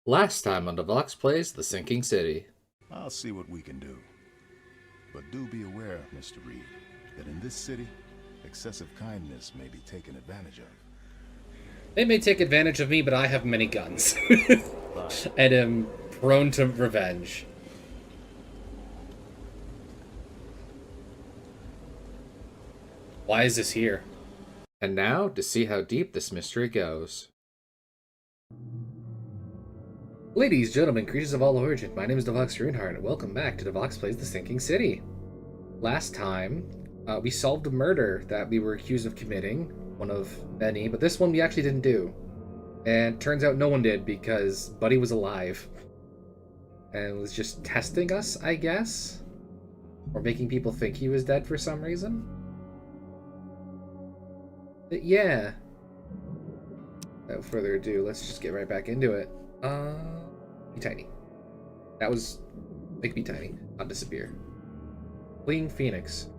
Last time on Devox Plays The Sinking City. I'll see what we can do. But do be aware, Mr. Reed, that in this city, excessive kindness may be taken advantage of. They may take advantage of me, but I have many guns. But And am prone to revenge. Why is this here? And now, to see how deep this mystery goes. Ladies, gentlemen, creatures of all origin, my name is Devox Runeheart, and welcome back to Devox Plays The Sinking City. Last time, we solved a murder that we were accused of committing, one of many, but this one we actually didn't do. And turns out no one did, because Buddy was alive. And was just testing us, I guess? Or making people think he was dead for some reason? But yeah. Without further ado, let's just get right back into it. Be tiny. That was... Make me tiny. Not disappear. Fleeing Phoenix.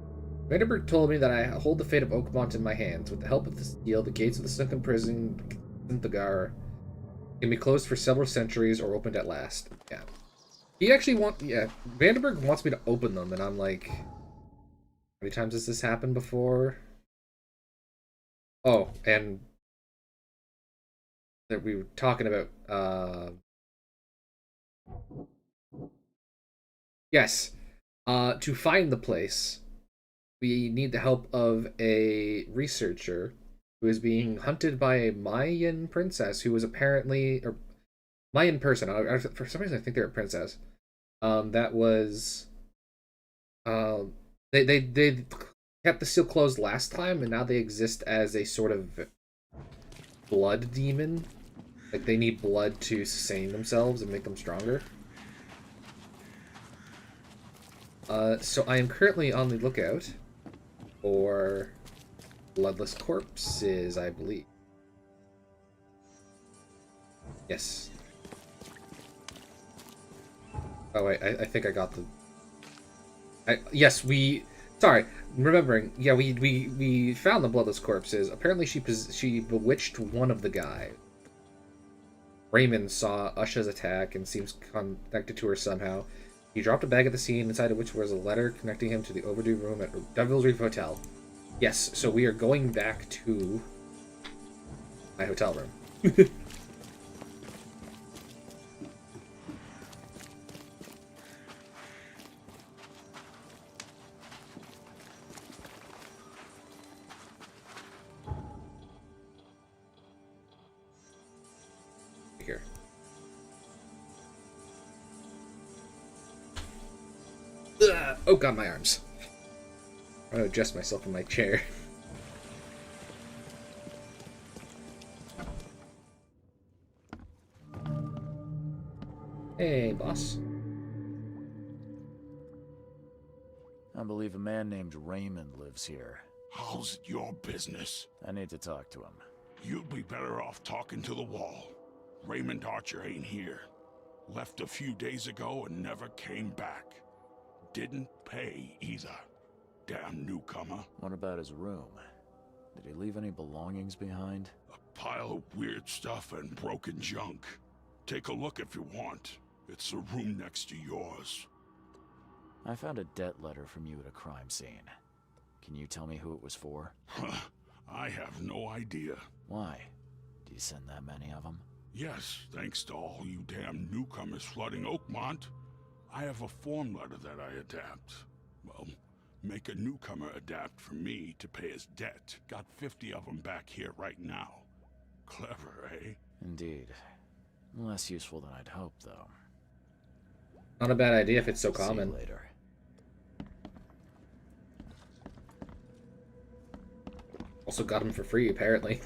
Vanderberg told me that I hold the fate of Oakmont in my hands. With the help of the steel, the gates of the sunken prison, Thgar, can be closed for several centuries or opened at last. Yeah. He actually Vanderberg wants me to open them, and I'm like... How many times has this happened before? Oh, and... that we were talking about, Yes. To find the place, we need the help of a researcher who is being hunted by a Mayan princess who was apparently... Or Mayan person. For some reason, I think they're a princess. That was... They kept the seal closed last time, and now they exist as a sort of blood demon. Like, they need blood to sustain themselves and make them stronger. So I am currently on the lookout for bloodless corpses, I believe. Yes. Oh, wait, I think I got the... Yes, we... Sorry, remembering. Yeah, we found the bloodless corpses. Apparently she bewitched one of the guys. Raymond saw Usha's attack and seems connected to her somehow. He dropped a bag at the scene, inside of which was a letter connecting him to the overdue room at Devil's Reef Hotel. Yes, so we are going back to my hotel room. Here. Ugh. Oh god, my arms. I'm gonna adjust myself in my chair. Hey, boss. I believe a man named Raymond lives here. How's it your business? I need to talk to him. You'd be better off talking to the wall. Raymond Archer ain't here. Left a few days ago and never came back. Didn't pay either. Damn newcomer. What about his room? Did he leave any belongings behind? A pile of weird stuff and broken junk. Take a look if you want. It's the room next to yours. I found a debt letter from you at a crime scene. Can you tell me who it was for? I have no idea. Why? Do you send that many of them? Yes, thanks to all you damn newcomers flooding Oakmont. I have a form letter that I adapt. Well, make a newcomer adapt for me to pay his debt. Got 50 of them back here right now. Clever, eh? Indeed. Less useful than I'd hoped, though. Not a bad idea if it's so See you common. later. Also got him for free, apparently.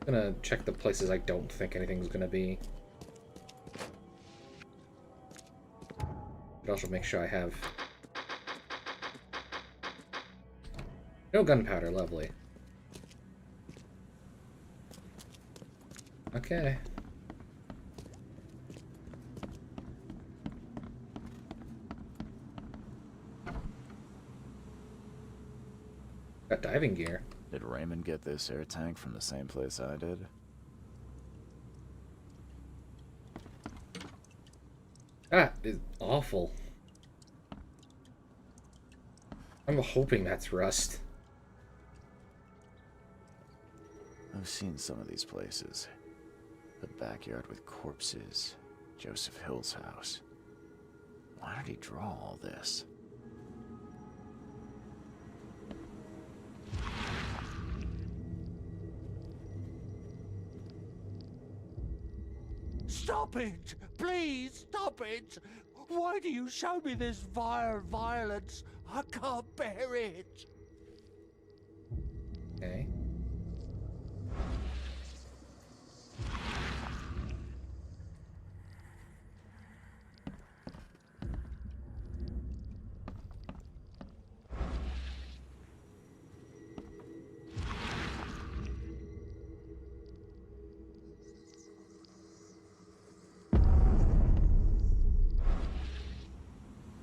Gonna check the places I don't think anything's gonna be. But also make sure I have... No gunpowder, lovely. Okay. Got diving gear. Did Raymond get this air tank from the same place I did? That is awful. I'm hoping that's rust. I've seen some of these places. The backyard with corpses. Joseph Hill's house. Why did he draw all this? Stop it! Please stop it! Why do you show me this vile violence? I can't bear it! Okay.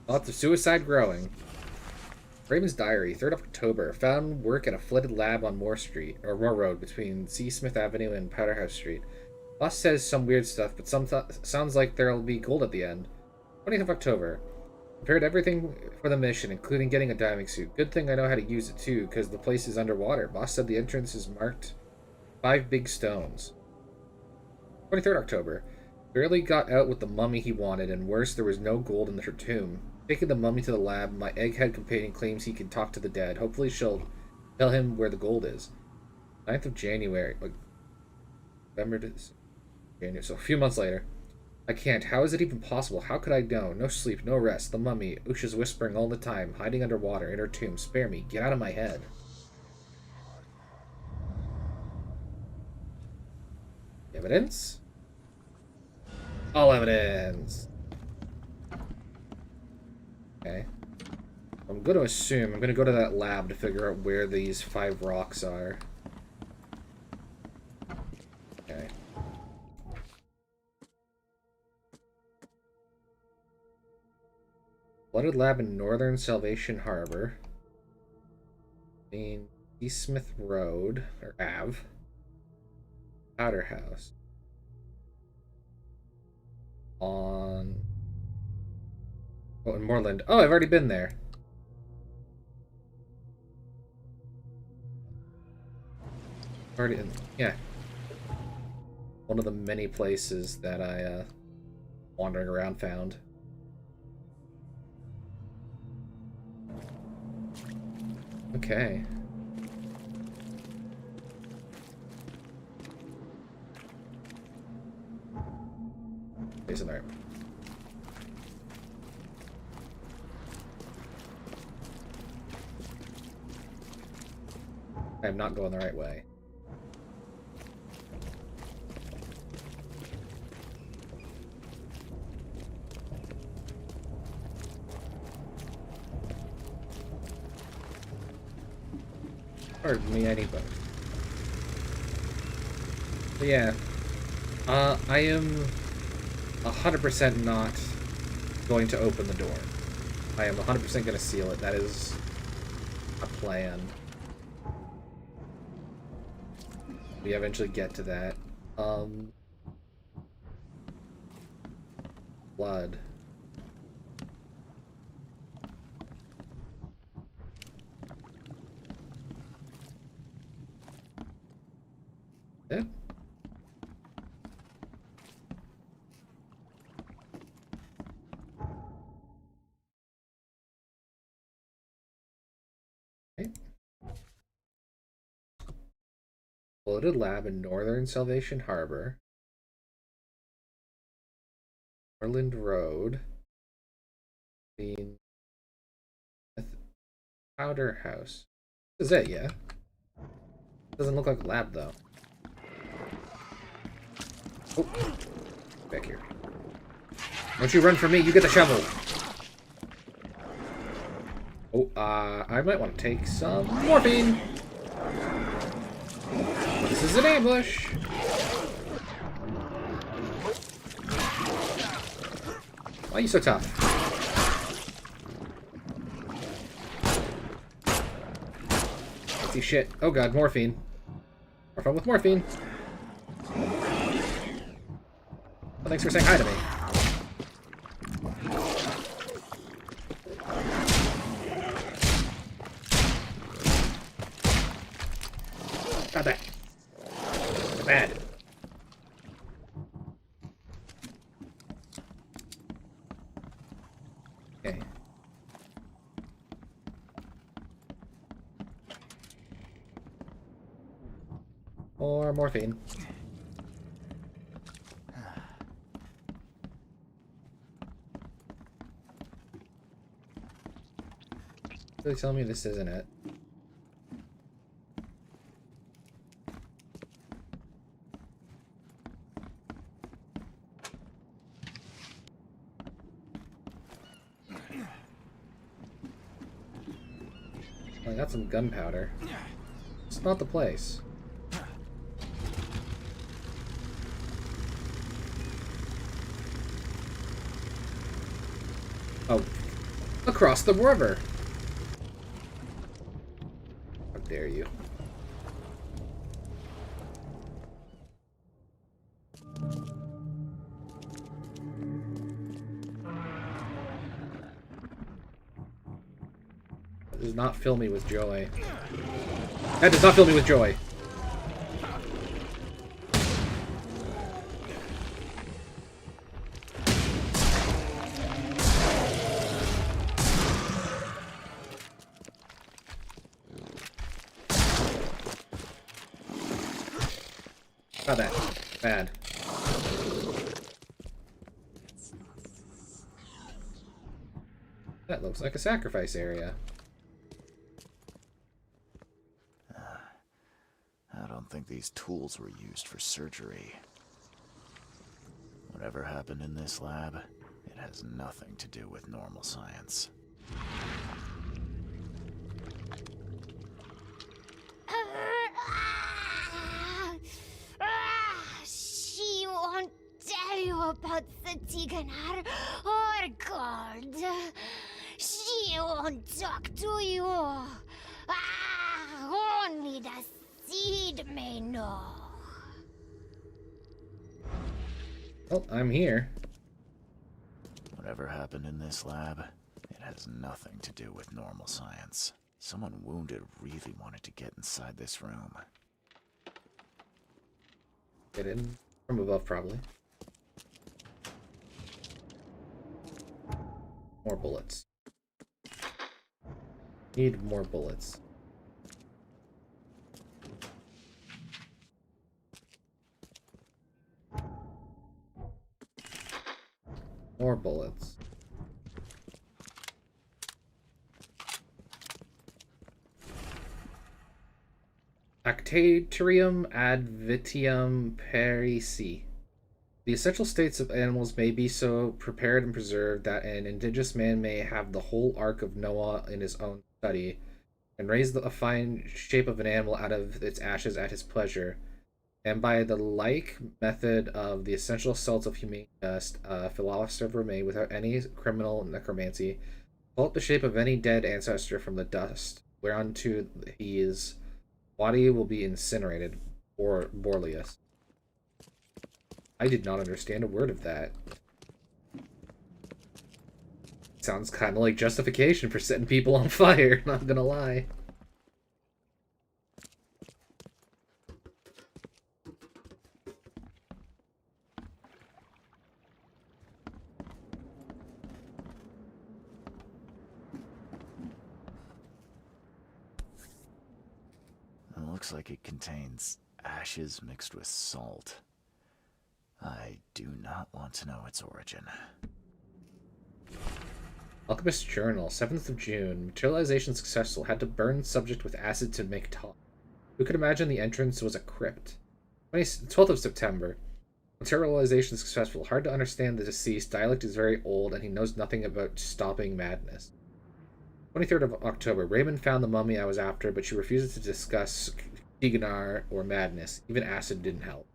Lots of suicide growing. Raymond's diary, 3rd of October. Found work at a flooded lab on Moore Street, or Moore Road, between C. Smith Avenue and Powderhouse Street. Boss says some weird stuff, but sounds like there'll be gold at the end. 20th of October. Prepared everything for the mission, including getting a diving suit. Good thing I know how to use it too, because the place is underwater. Boss said the entrance is marked 5 big stones. 23rd October. Barely got out with the mummy he wanted, and worse, there was no gold in her tomb. Taking the mummy to the lab, my egghead companion claims he can talk to the dead. Hopefully she'll tell him where the gold is. 9th of January. Like, November to January. So a few months later. I can't. How is it even possible? How could I know? No sleep, no rest. The mummy. Usha's whispering all the time, hiding underwater in her tomb. Spare me. Get out of my head. Evidence? All evidence. Okay. I'm going to assume, I'm going to go to that lab to figure out where these 5 rocks are. Okay. Flooded lab in Northern Salvation Harbor. In East Smith Road, or Ave. Powder House. On... Oh, in Moreland. Oh, I've already been there. Already, yeah. One of the many places that I, wandering around found. Okay. Facing the right. I am not going the right way. Pardon me, I need both. But yeah, I am 100% not going to open the door. I am 100% going to seal it. That is a plan. We eventually get to that. Blood. Yeah. Okay. Floated lab in Northern Salvation Harbor. Moreland Road. The Powder House. This is it, yeah? Doesn't look like a lab, though. Oh, back here. Don't you run from me, you get the shovel! Oh, I might want to take some morphine! This is an ambush! Why are you so tough? nasty shit. Oh god, morphine. More fun with morphine. Well, thanks for saying hi to me. Got that. Bad. Okay. More morphine. Really tell me this isn't it. I got some gunpowder. It's not the place. Oh, across the river. How dare you? That does not fill me with joy. That does not fill me with joy. Not that bad. That looks like a sacrifice area. I don't think these tools were used for surgery. Whatever happened in this lab, it has nothing to do with normal science. She won't tell you about the Tiganar or God. She won't talk to you. Only the seed may know. Oh, I'm here. Whatever happened in this lab, it has nothing to do with normal science. Someone wounded really wanted to get inside this room. Get in from above, probably. More bullets. Need more bullets. More bullets. Actatrium advitium perisi. The essential states of animals may be so prepared and preserved that an indigenous man may have the whole ark of Noah in his own study, and raise a fine shape of an animal out of its ashes at his pleasure. And by the like method of the essential salts of humane dust, a philosopher may, without any criminal necromancy, sculpt the shape of any dead ancestor from the dust, whereunto his body will be incinerated, or Borlius. I did not understand a word of that. Sounds kind of like justification for setting people on fire, not gonna lie. It looks like it contains ashes mixed with salt. I do not want to know its origin. Alchemist's Journal, 7th of June. Materialization successful. Had to burn subject with acid to make talk. Who could imagine the entrance was a crypt? 12th of September. Materialization successful. Hard to understand the deceased. Dialect is very old, and he knows nothing about stopping madness. 23rd of October. Raymond found the mummy I was after, but she refuses to discuss Tiganar or madness. Even acid didn't help.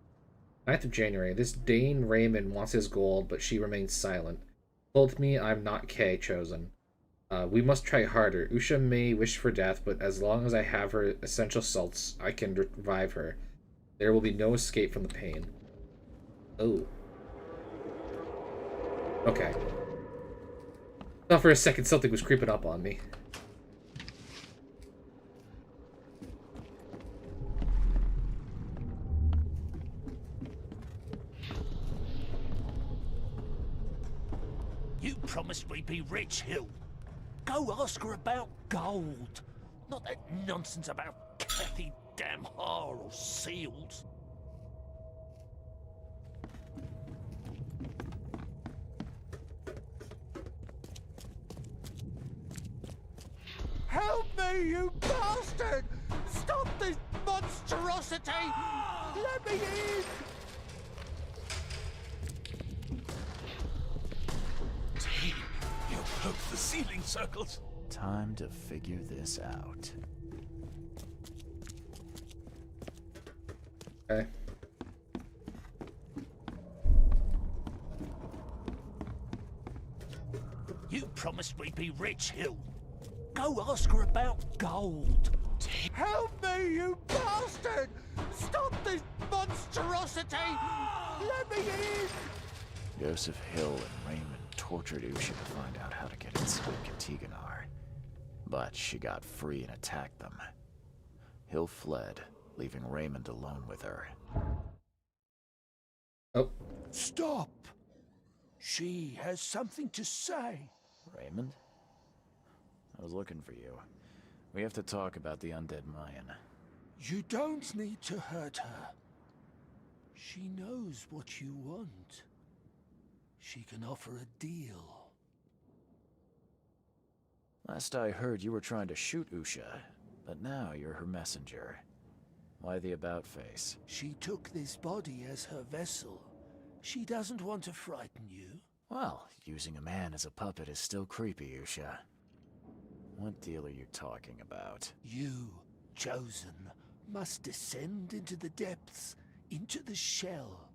9th of January. This Dane Raymond wants his gold, but she remains silent. Told me I'm not K chosen. We must try harder. Usha may wish for death, but as long as I have her essential salts, I can revive her. There will be no escape from the pain. Oh. Okay. Thought for a second something was creeping up on me. You promised we'd be rich, Hill. Go ask her about gold. Not that nonsense about Kathy Damhar or seals. Help me, you bastard! Stop this monstrosity! Let me in! You broke the ceiling circles. Time to figure this out. Okay. You promised we'd be rich, Hill. Go ask her about gold. Help me, you bastard! Stop this monstrosity! Let me in! Joseph Hill and Raymond tortured Usha to find out how to get inside Katiganar. But she got free and attacked them. Hill fled, leaving Raymond alone with her. Oh. Stop! She has something to say. Raymond? I was looking for you. We have to talk about the undead Mayan. You don't need to hurt her. She knows what you want. She can offer a deal. Last I heard, you were trying to shoot Usha, but now you're her messenger. Why the about-face? She took this body as her vessel. She doesn't want to frighten you. Well, using a man as a puppet is still creepy, Usha. What deal are you talking about? You, chosen, must descend into the depths, into the shell.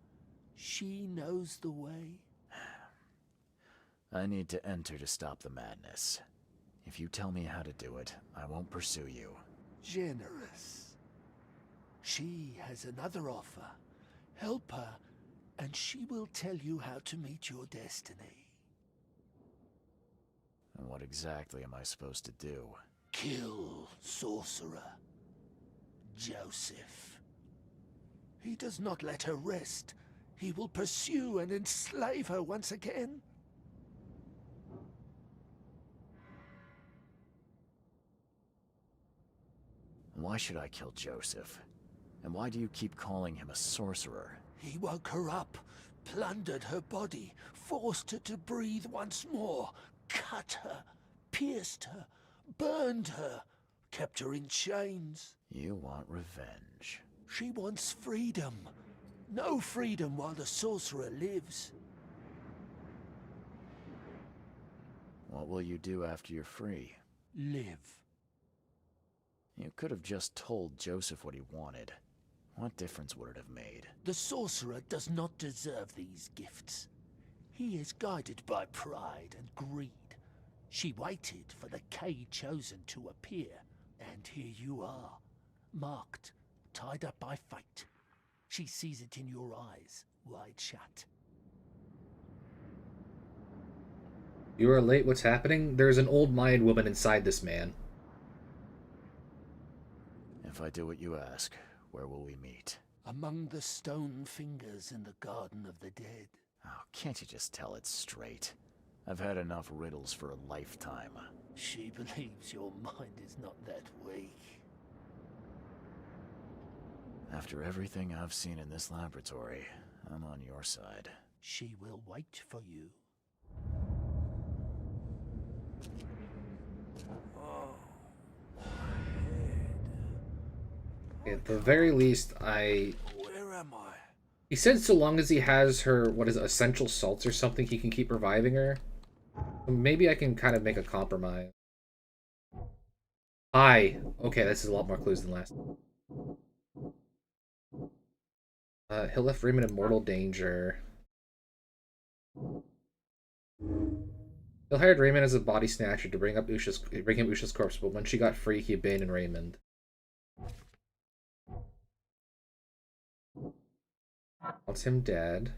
She knows the way. I need to enter to stop the madness. If you tell me how to do it, I won't pursue you. Generous. She has another offer. Help her, and she will tell you how to meet your destiny. And what exactly am I supposed to do? Kill sorcerer Joseph. He does not let her rest. He will pursue and enslave her once again. Why should I kill Joseph? And why do you keep calling him a sorcerer? He woke her up, plundered her body, forced her to breathe once more, cut her, pierced her, burned her, kept her in chains. You want revenge. She wants freedom. No freedom while the sorcerer lives. What will you do after you're free? Live. You could have just told Joseph what he wanted. What difference would it have made? The sorcerer does not deserve these gifts. He is guided by pride and greed. She waited for the K chosen to appear, and here you are, marked, tied up by fate. She sees it in your eyes, wide shut. You are late. What's happening? There's an old Mayan woman inside this man. If I do what you ask, where will we meet? Among the stone fingers in the Garden of the Dead. Oh, can't you just tell it straight? I've had enough riddles for a lifetime. She believes your mind is not that weak. After everything I've seen in this laboratory, I'm on your side. She will wait for you. At the very least, Where am I? He said so long as he has her, what is it, essential salts or something, he can keep reviving her. Maybe I can kind of make a compromise. Hi. Okay, this is a lot more clues than last. He'll left Raymond in mortal danger. Hill hired Raymond as a body snatcher to bring him Usha's corpse, but when she got free, he abandoned Raymond. Wants him dead.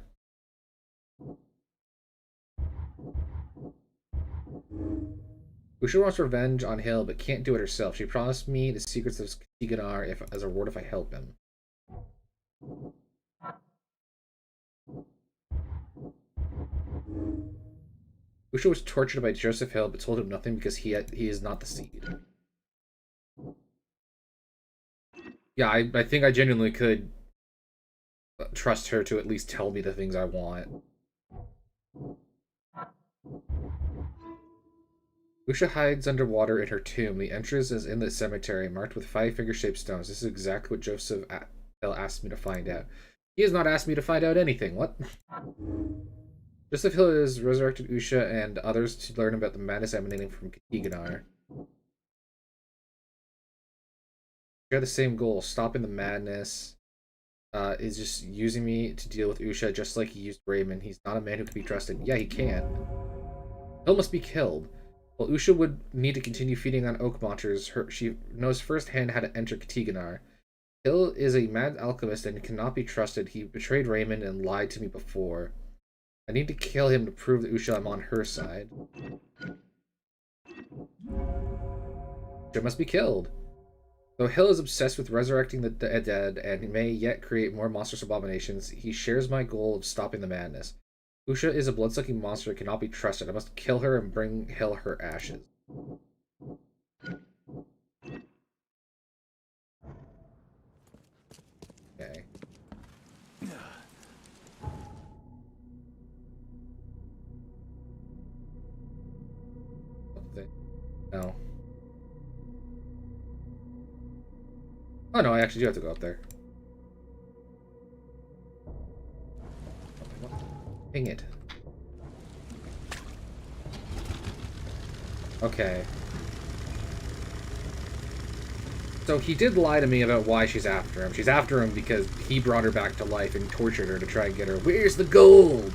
Usha wants revenge on Hill, but can't do it herself. She promised me the secrets of Tiganar as a reward if I help him. Usha was tortured by Joseph Hill, but told him nothing because he is not the seed. Yeah, I think I genuinely could trust her to at least tell me the things I want. Usha hides underwater in her tomb. The entrance is in the cemetery, marked with 5 finger-shaped stones. This is exactly what Joseph Hill asked me to find out. He has not asked me to find out anything. What? Joseph Hill has resurrected Usha and others to learn about the madness emanating from Katiganar. We have the same goal, stopping the madness. Is just using me to deal with Usha just like he used Raymond. He's not a man who can be trusted. Yeah, he can. Hill must be killed. While Usha would need to continue feeding on oak monsters, she knows firsthand how to enter Katiganar. Hill is a mad alchemist and cannot be trusted. He betrayed Raymond and lied to me before. I need to kill him to prove that Usha I'm on her side. Usha must be killed. Though Hill is obsessed with resurrecting the dead and may yet create more monstrous abominations, he shares my goal of stopping the madness. Usha is a blood-sucking monster and cannot be trusted. I must kill her and bring Hill her ashes. Okay. No. Oh no, I actually do have to go up there. Dang it. Okay. So he did lie to me about why she's after him. She's after him because he brought her back to life and tortured her to try and get her. Where's the gold?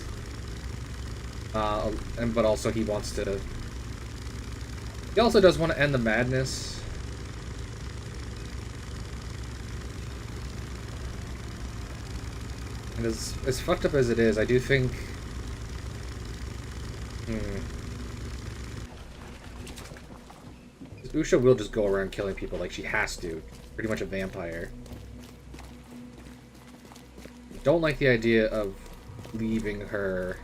But also he wants to... He also does want to end the madness. And as fucked up as it is, I do think... Usha will just go around killing people like she has to. Pretty much a vampire. Don't like the idea of leaving her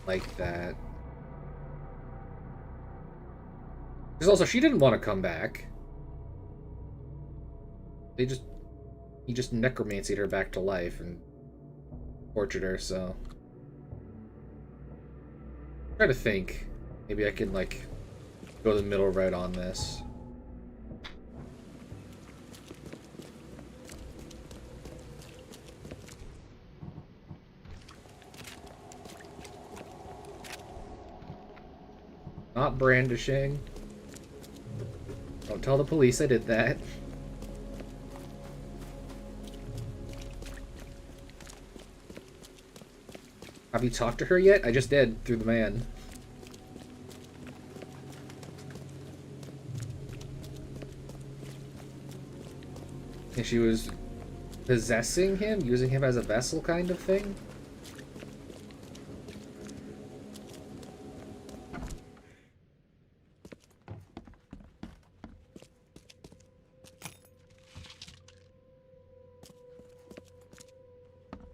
like that. Because also, she didn't want to come back. He just necromancied her back to life and tortured her, so... I'm trying to think. Maybe I can, like, go the middle route on this. Not brandishing. Don't tell the police I did that. Have you talked to her yet? I just did, through the man. And she was possessing him? Using him as a vessel kind of thing?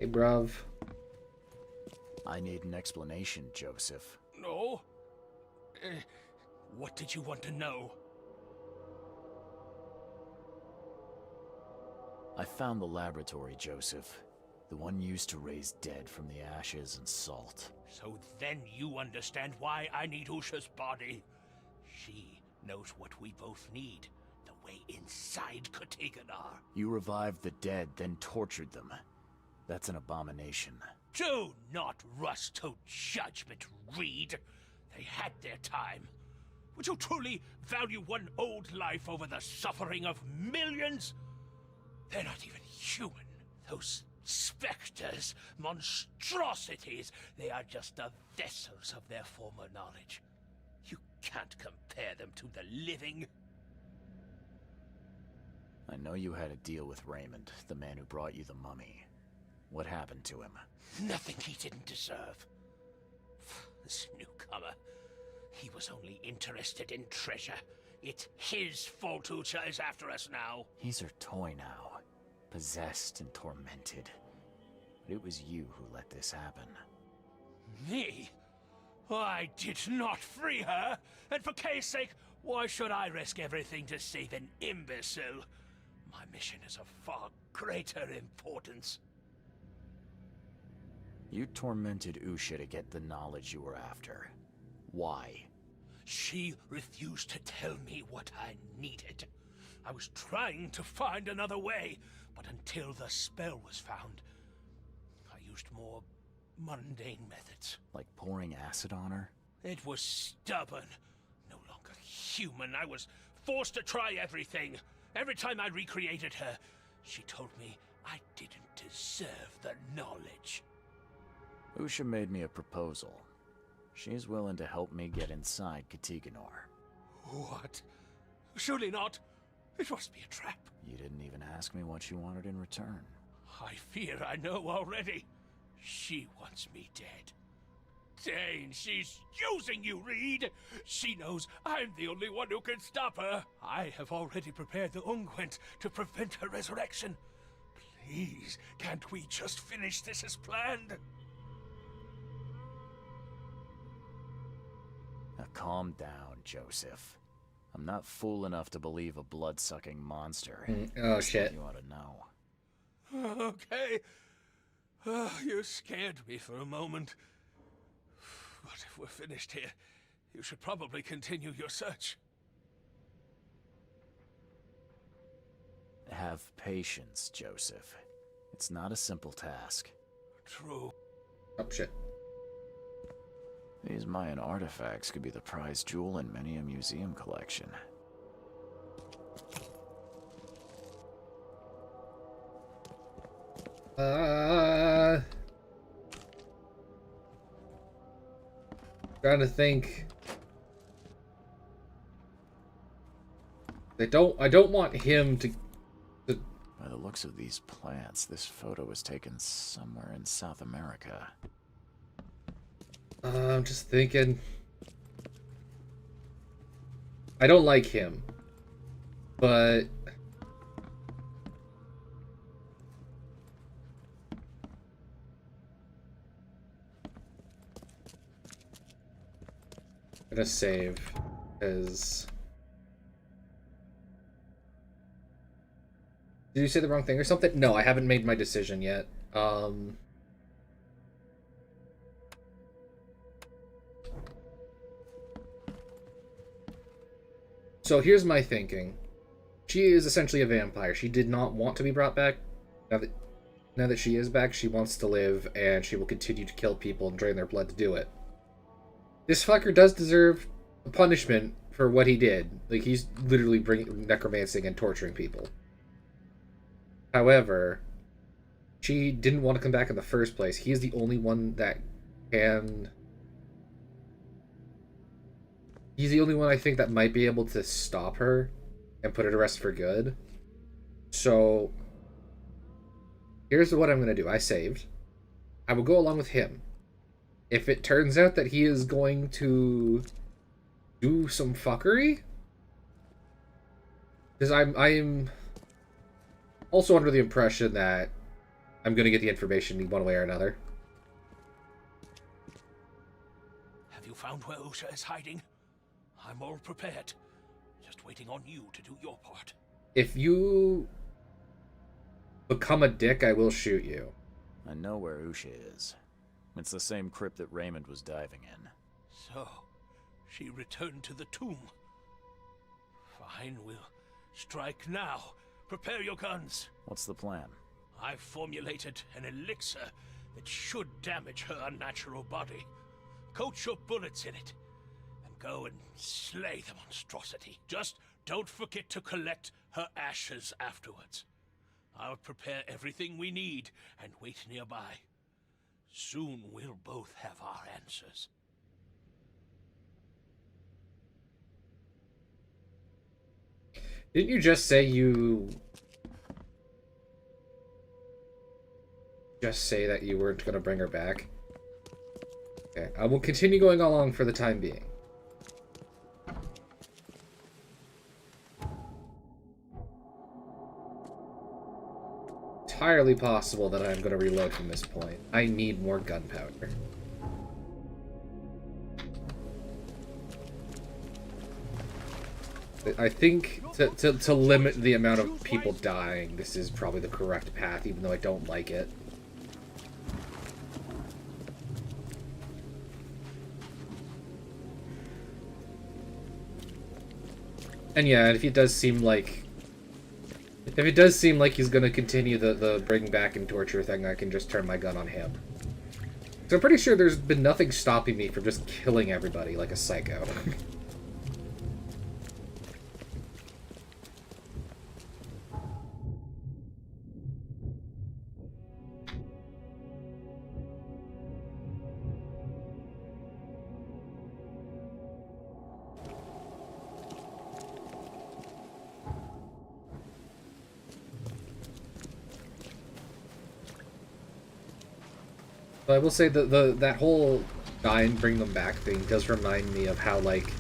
Hey, bruv. I need an explanation, Joseph. No? What did you want to know? I found the laboratory, Joseph. The one used to raise dead from the ashes and salt. So then you understand why I need Usha's body. She knows what we both need. The way inside Katiganar. You revived the dead, then tortured them. That's an abomination. Do not rush to judgment, Reed. They had their time. Would you truly value one old life over the suffering of millions? They're not even human. Those specters, monstrosities, they are just the vessels of their former knowledge. can't compare them to the living. I know you had a deal with Raymond, the man who brought you the mummy. What happened to him? Nothing he didn't deserve. This newcomer, he was only interested in treasure. It's his fault Ucha is after us now. He's her toy now, possessed and tormented. But it was you who let this happen. Me? I did not free her, and for Kay's sake, why should I risk everything to save an imbecile? My mission is of far greater importance. You tormented Usha to get the knowledge you were after. Why? She refused to tell me what I needed. I was trying to find another way, but until the spell was found, I used more mundane methods. Like pouring acid on her? It was stubborn, no longer human. I was forced to try everything. Every time I recreated her, she told me I didn't deserve the knowledge. Usha made me a proposal. She's willing to help me get inside Katiganor. What? Surely not. It must be a trap. You didn't even ask me what you wanted in return. I fear I know already. She wants me dead. Dane, she's using you, Reed! She knows I'm the only one who can stop her. I have already prepared the unguent to prevent her resurrection. Please, can't we just finish this as planned? Now calm down, Joseph. I'm not fool enough to believe a blood-sucking monster. Oh, shit. You ought to know. Okay. You scared me for a moment. But if we're finished here, you should probably continue your search. Have patience, Joseph. It's not a simple task. True. Oh, shit. These Mayan artifacts could be the prized jewel in many a museum collection. Trying to think. I don't want him to. By the looks of these plants, this photo was taken somewhere in South America. I'm just thinking. I don't like him, but I'm gonna save because. Did you say the wrong thing or something? No, I haven't made my decision yet. So here's my thinking. She is essentially a vampire. She did not want to be brought back. Now that she is back, she wants to live, and she will continue to kill people and drain their blood to do it. This fucker does deserve a punishment for what he did. Like, he's literally necromancing and torturing people. However, she didn't want to come back in the first place. He is the only one that can... He's the only one I think that might be able to stop her and put her to rest for good. So, here's what I'm going to do. I saved. I will go along with him. If it turns out that he is going to do some fuckery, because I'm also under the impression that I'm going to get the information one way or another. Have you found where Usha is hiding? I'm all prepared. Just waiting on you to do your part. If you become a dick, I will shoot you. I know where Usha is. It's the same crypt that Raymond was diving in. So, she returned to the tomb. Fine, we'll strike now. Prepare your guns. What's the plan? I've formulated an elixir that should damage her unnatural body. Coat your bullets in it, and go and slay the monstrosity. Just don't forget to collect her ashes afterwards. I'll prepare everything we need and wait nearby. Soon we'll both have our answers. Didn't you just say you... Just say that you weren't gonna bring her back? Okay, I will continue going along for the time being. Entirely possible that I'm gonna reload from this point. I need more gunpowder. I think to limit the amount of people dying, this is probably the correct path, even though I don't like it. And yeah, if it does seem like... If it does seem like he's gonna continue the bring back and torture thing, I can just turn my gun on him. So I'm pretty sure there's been nothing stopping me from just killing everybody like a psycho. But I will say that that whole die and bring them back thing does remind me of how, like,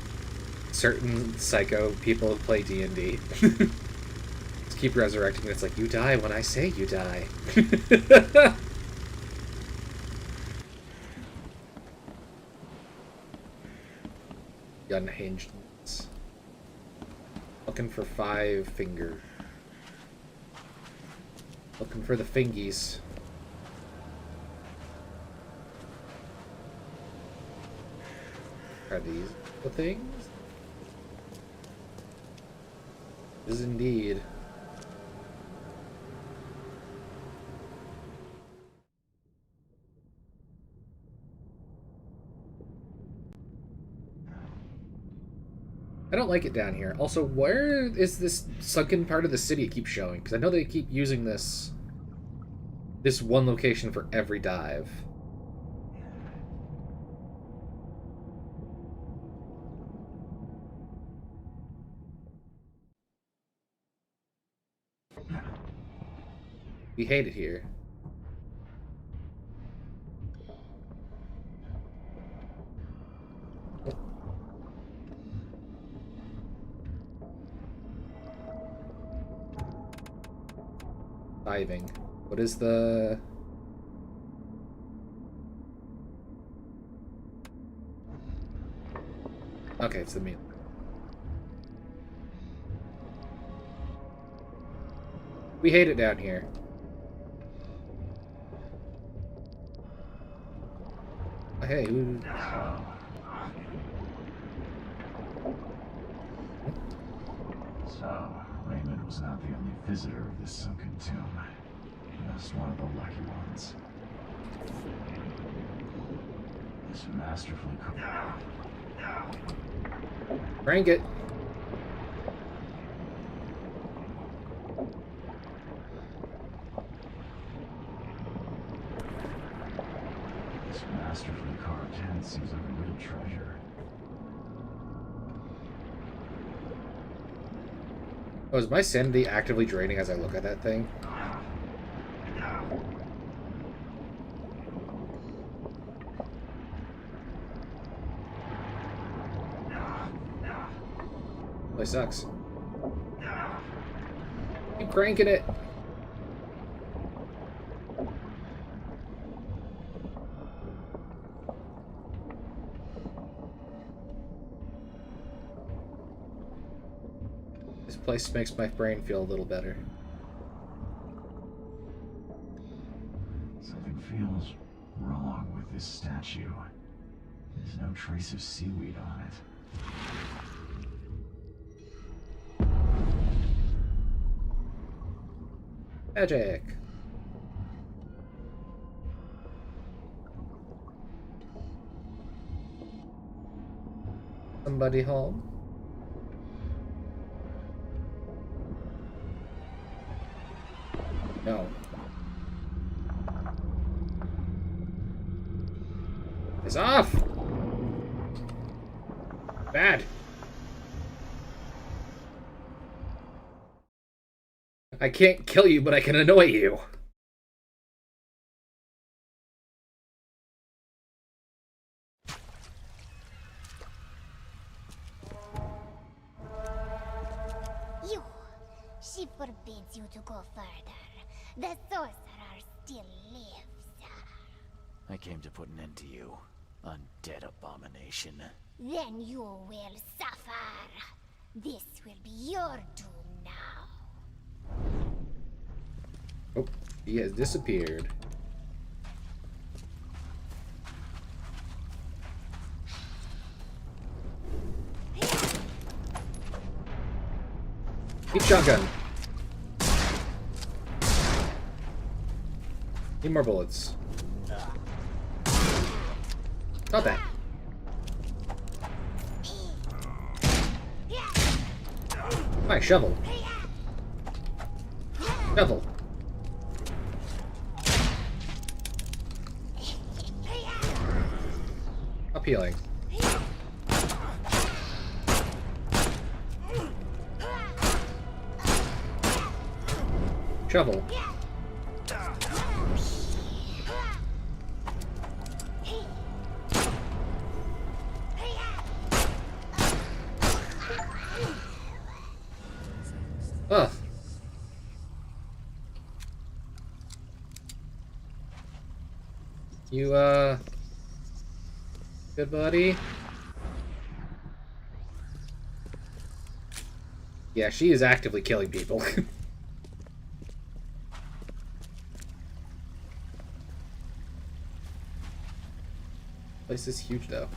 certain psycho people play D&D. Just keep resurrecting it. It's like, you die when I say you die. Unhinged. Looking for 5 fingers. Looking for the fingies. Are these the things? Is indeed. I don't like it down here. Also, where is this sunken part of the city it keeps showing? Because I know they keep using this one location for every dive. We hate it here. Diving. What is the... Okay, it's the meal. We hate it down here. Hey, who... So, Raymond was not the only visitor of this sunken tomb. Just one of the lucky ones. This masterfully cooked... Crank it. This masterfully carved head seems like a real treasure. Oh, is my sanity actively draining as I look at that thing? It sucks. Keep cranking it. This place makes my brain feel a little better. Something feels wrong with this statue. There's no trace of seaweed on it. Magic. Somebody home? No. It's off! I can't kill you, but I can annoy you. You. She forbids you to go further. The sorcerer still lives. I came to put an end to you, undead abomination. Then you will suffer. This will be your doom now. Oh, he has disappeared. Keep shotgun. Need more bullets. Not that. Alright, shovel. Shovel. Stop healing. Shovel. Ugh. You, good buddy? Yeah, she is actively killing people. Place is huge, though.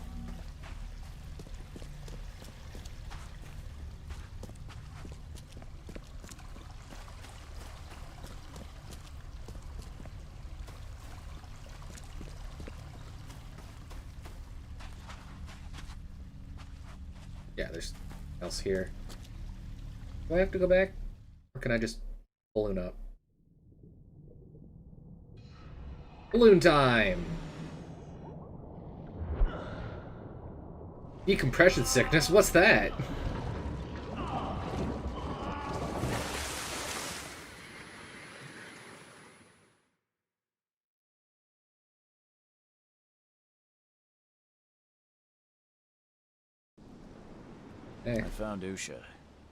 Yeah, there's nothing else here. Do I have to go back? Or can I just balloon up? Balloon time! Decompression sickness? What's that? Hey. I found Usha.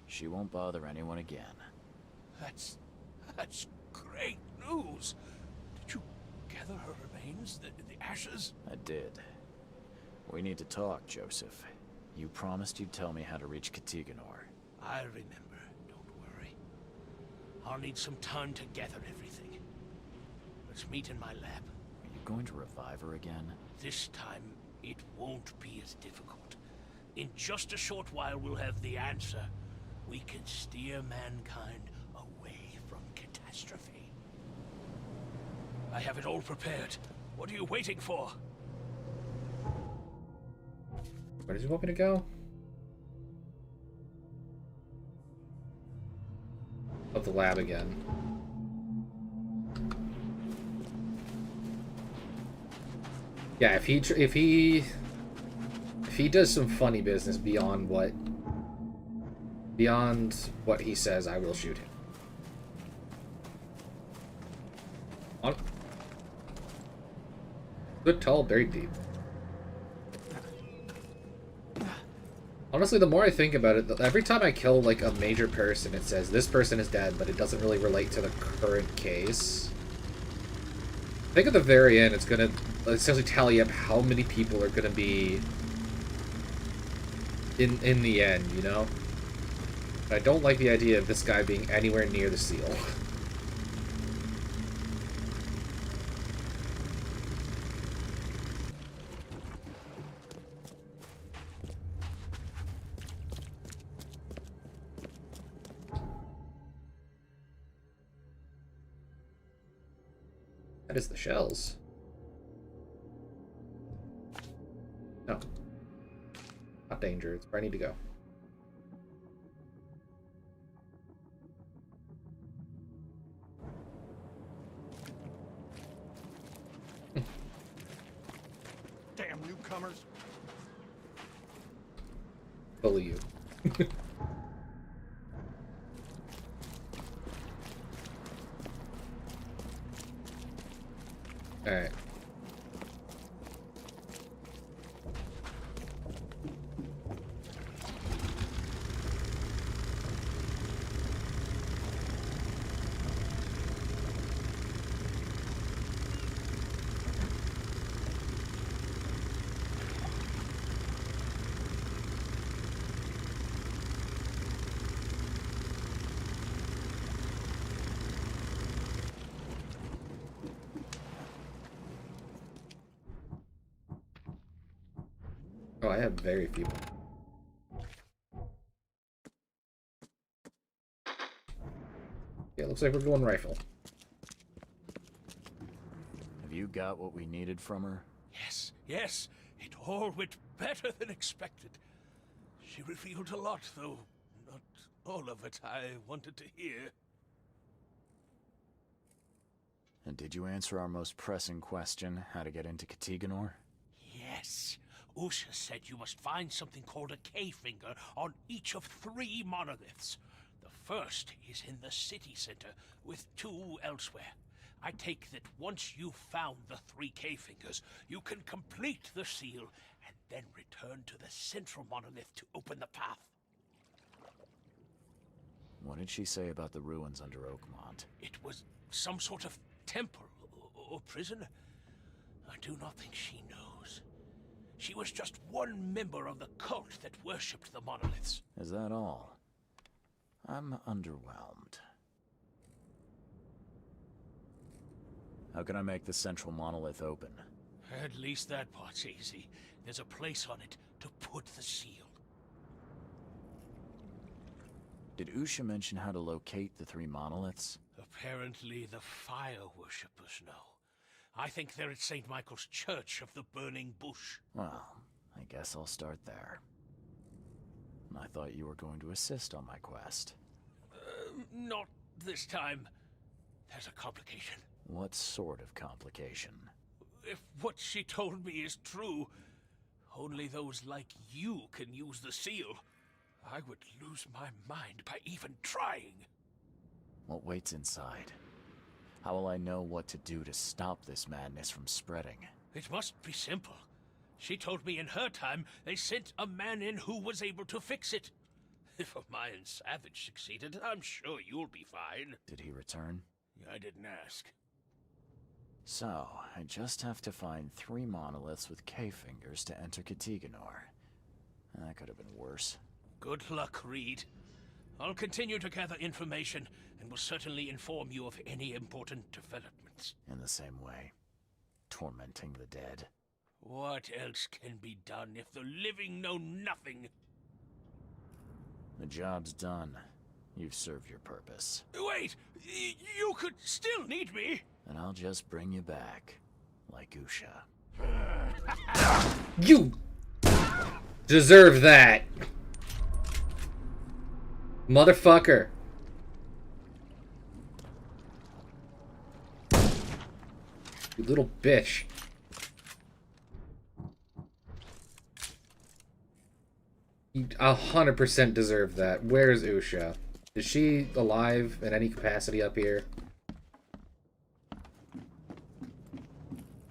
She won't bother anyone again. That's great news. Did you gather her remains, the ashes? I did. We need to talk, Joseph. You promised you'd tell me how to reach Katiganor. I remember, don't worry. I'll need some time to gather everything. Let's meet in my lab. Are you going to revive her again? This time, it won't be as difficult. In just a short while, we'll have the answer. We can steer mankind away from catastrophe. I have it all prepared. What are you waiting for? Where does he want me to go? Up the lab again. Yeah, if he does some funny business beyond what he says, I will shoot him. On. Good, tall, buried deep. Honestly, the more I think about it, every time I kill, like, a major person, it says, this person is dead, but it doesn't really relate to the current case. I think at the very end, it's gonna essentially tally up how many people are gonna be in the end, you know? But I don't like the idea of this guy being anywhere near the seal. That is the shells. No. Not danger, it's where I need to go. Damn newcomers! Bully you. Alright. Oh, I have very few. Yeah, looks like we're going rifle. Have you got what we needed from her? Yes, yes, it all went better than expected. She revealed a lot, though not all of it I wanted to hear. And did you answer our most pressing question, how to get into Katiganor? Yes. Usha said you must find something called a K-finger on each of 3 monoliths. The first is in the city center, with 2 elsewhere. I take that once you've found the 3 K-fingers, you can complete the seal, and then return to the central monolith to open the path. What did she say about the ruins under Oakmont? It was some sort of temple or prison. I do not think she knows. She was just one member of the cult that worshipped the monoliths. Is that all? I'm underwhelmed. How can I make the central monolith open? At least that part's easy. There's a place on it to put the seal. Did Usha mention how to locate the 3 monoliths? Apparently the fire worshippers know. I think they're at St. Michael's Church of the Burning Bush. Well, I guess I'll start there. I thought you were going to assist on my quest. Not this time. There's a complication. What sort of complication? If what she told me is true, only those like you can use the seal. I would lose my mind by even trying. What waits inside? How will I know what to do to stop this madness from spreading? It must be simple. She told me in her time they sent a man in who was able to fix it. If a Mayan savage succeeded, I'm sure you'll be fine. Did he return? I didn't ask. So, I just have to find 3 monoliths with K-fingers to enter Katiganor. That could have been worse. Good luck, Reed. I'll continue to gather information, and will certainly inform you of any important developments. In the same way, tormenting the dead. What else can be done if the living know nothing? The job's done. You've served your purpose. Wait! You could still need me! And I'll just bring you back, like Usha. You deserve that, motherfucker. You little bitch. You 100% deserve that. Where's Usha? Is she alive in any capacity up here?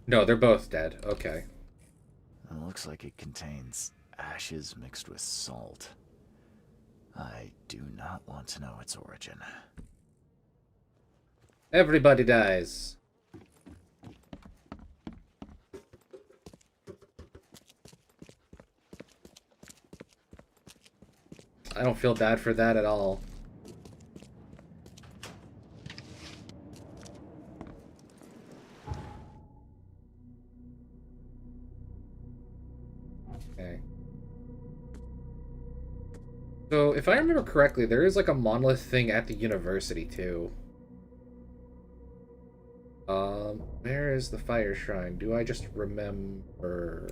No, they're both dead. Okay. It looks like it contains ashes mixed with salt. I do not want to know its origin. Everybody dies. I don't feel bad for that at all. Okay. So, if I remember correctly, there is like a monolith thing at the university too. Where is the fire shrine? Do I just remember?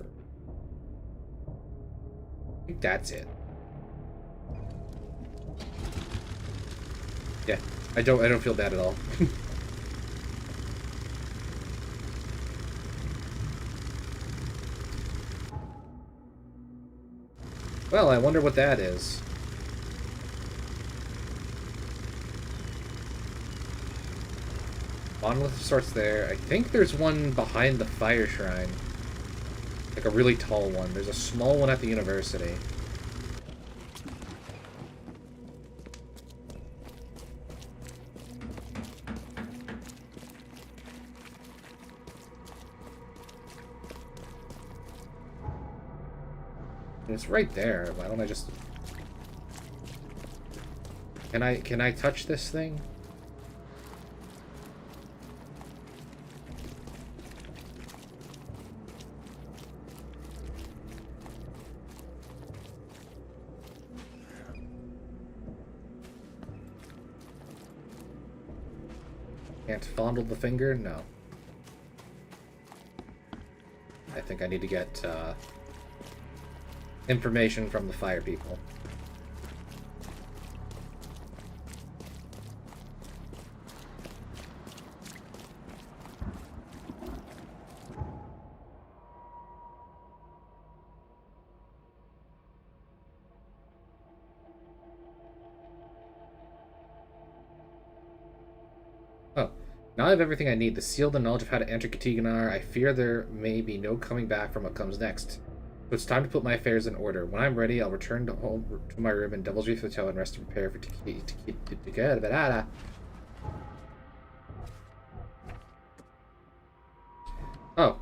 I think that's it. Yeah, I don't feel bad at all. Well, I wonder what that is. monolith of sorts there. I think there's one behind the fire shrine. Like a really tall one. There's a small one at the university. It's right there. Why don't I just... Can I touch this thing? Can't fondle the finger? No. I think I need to get information from the fire people. Oh, now I have everything I need. The seal, the knowledge of how to enter Katiganar. I fear there may be no coming back from what comes next. So it's time to put my affairs in order. When I'm ready, I'll return to home to my room in Devil's Reef Hotel and rest to prepare for Tikada. Oh.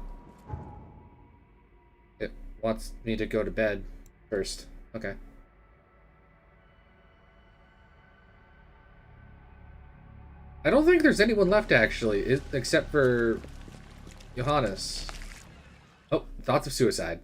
It wants me to go to bed first. Okay. I don't think there's anyone left, actually, except for Johannes. Oh, thoughts of suicide.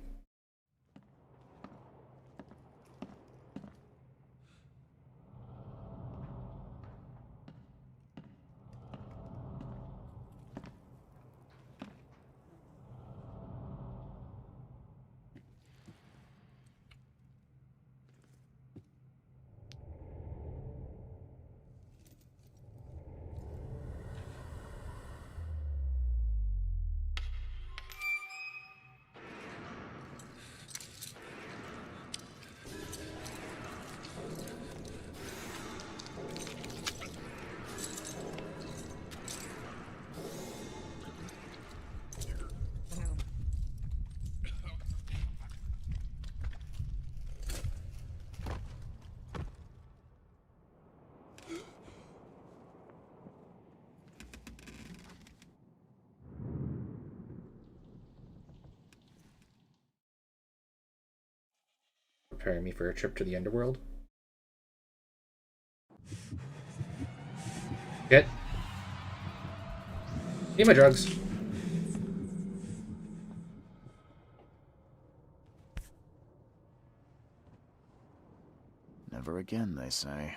Preparing me for a trip to the underworld. Get. Need my drugs. Never again, they say.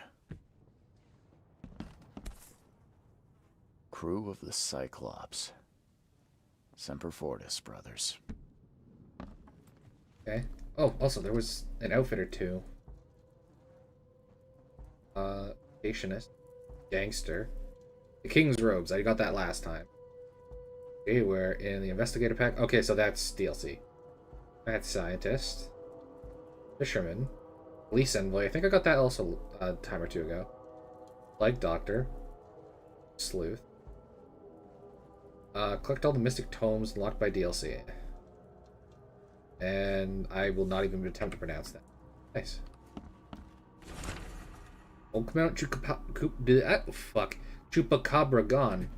Crew of the Cyclops. Semper Fortis, brothers. Okay. Oh, also, there was an outfit or two. Stationist. Gangster. The King's Robes. I got that last time. Okay, we're in the Investigator pack. Okay, so that's DLC. Mad Scientist. Fisherman. Police Envoy. I think I got that also a time or two ago. Plague Doctor. Sleuth. Collect all the Mystic Tomes unlocked by DLC. And I will not even attempt to pronounce that. Nice. Oakmount Chupacabra gone.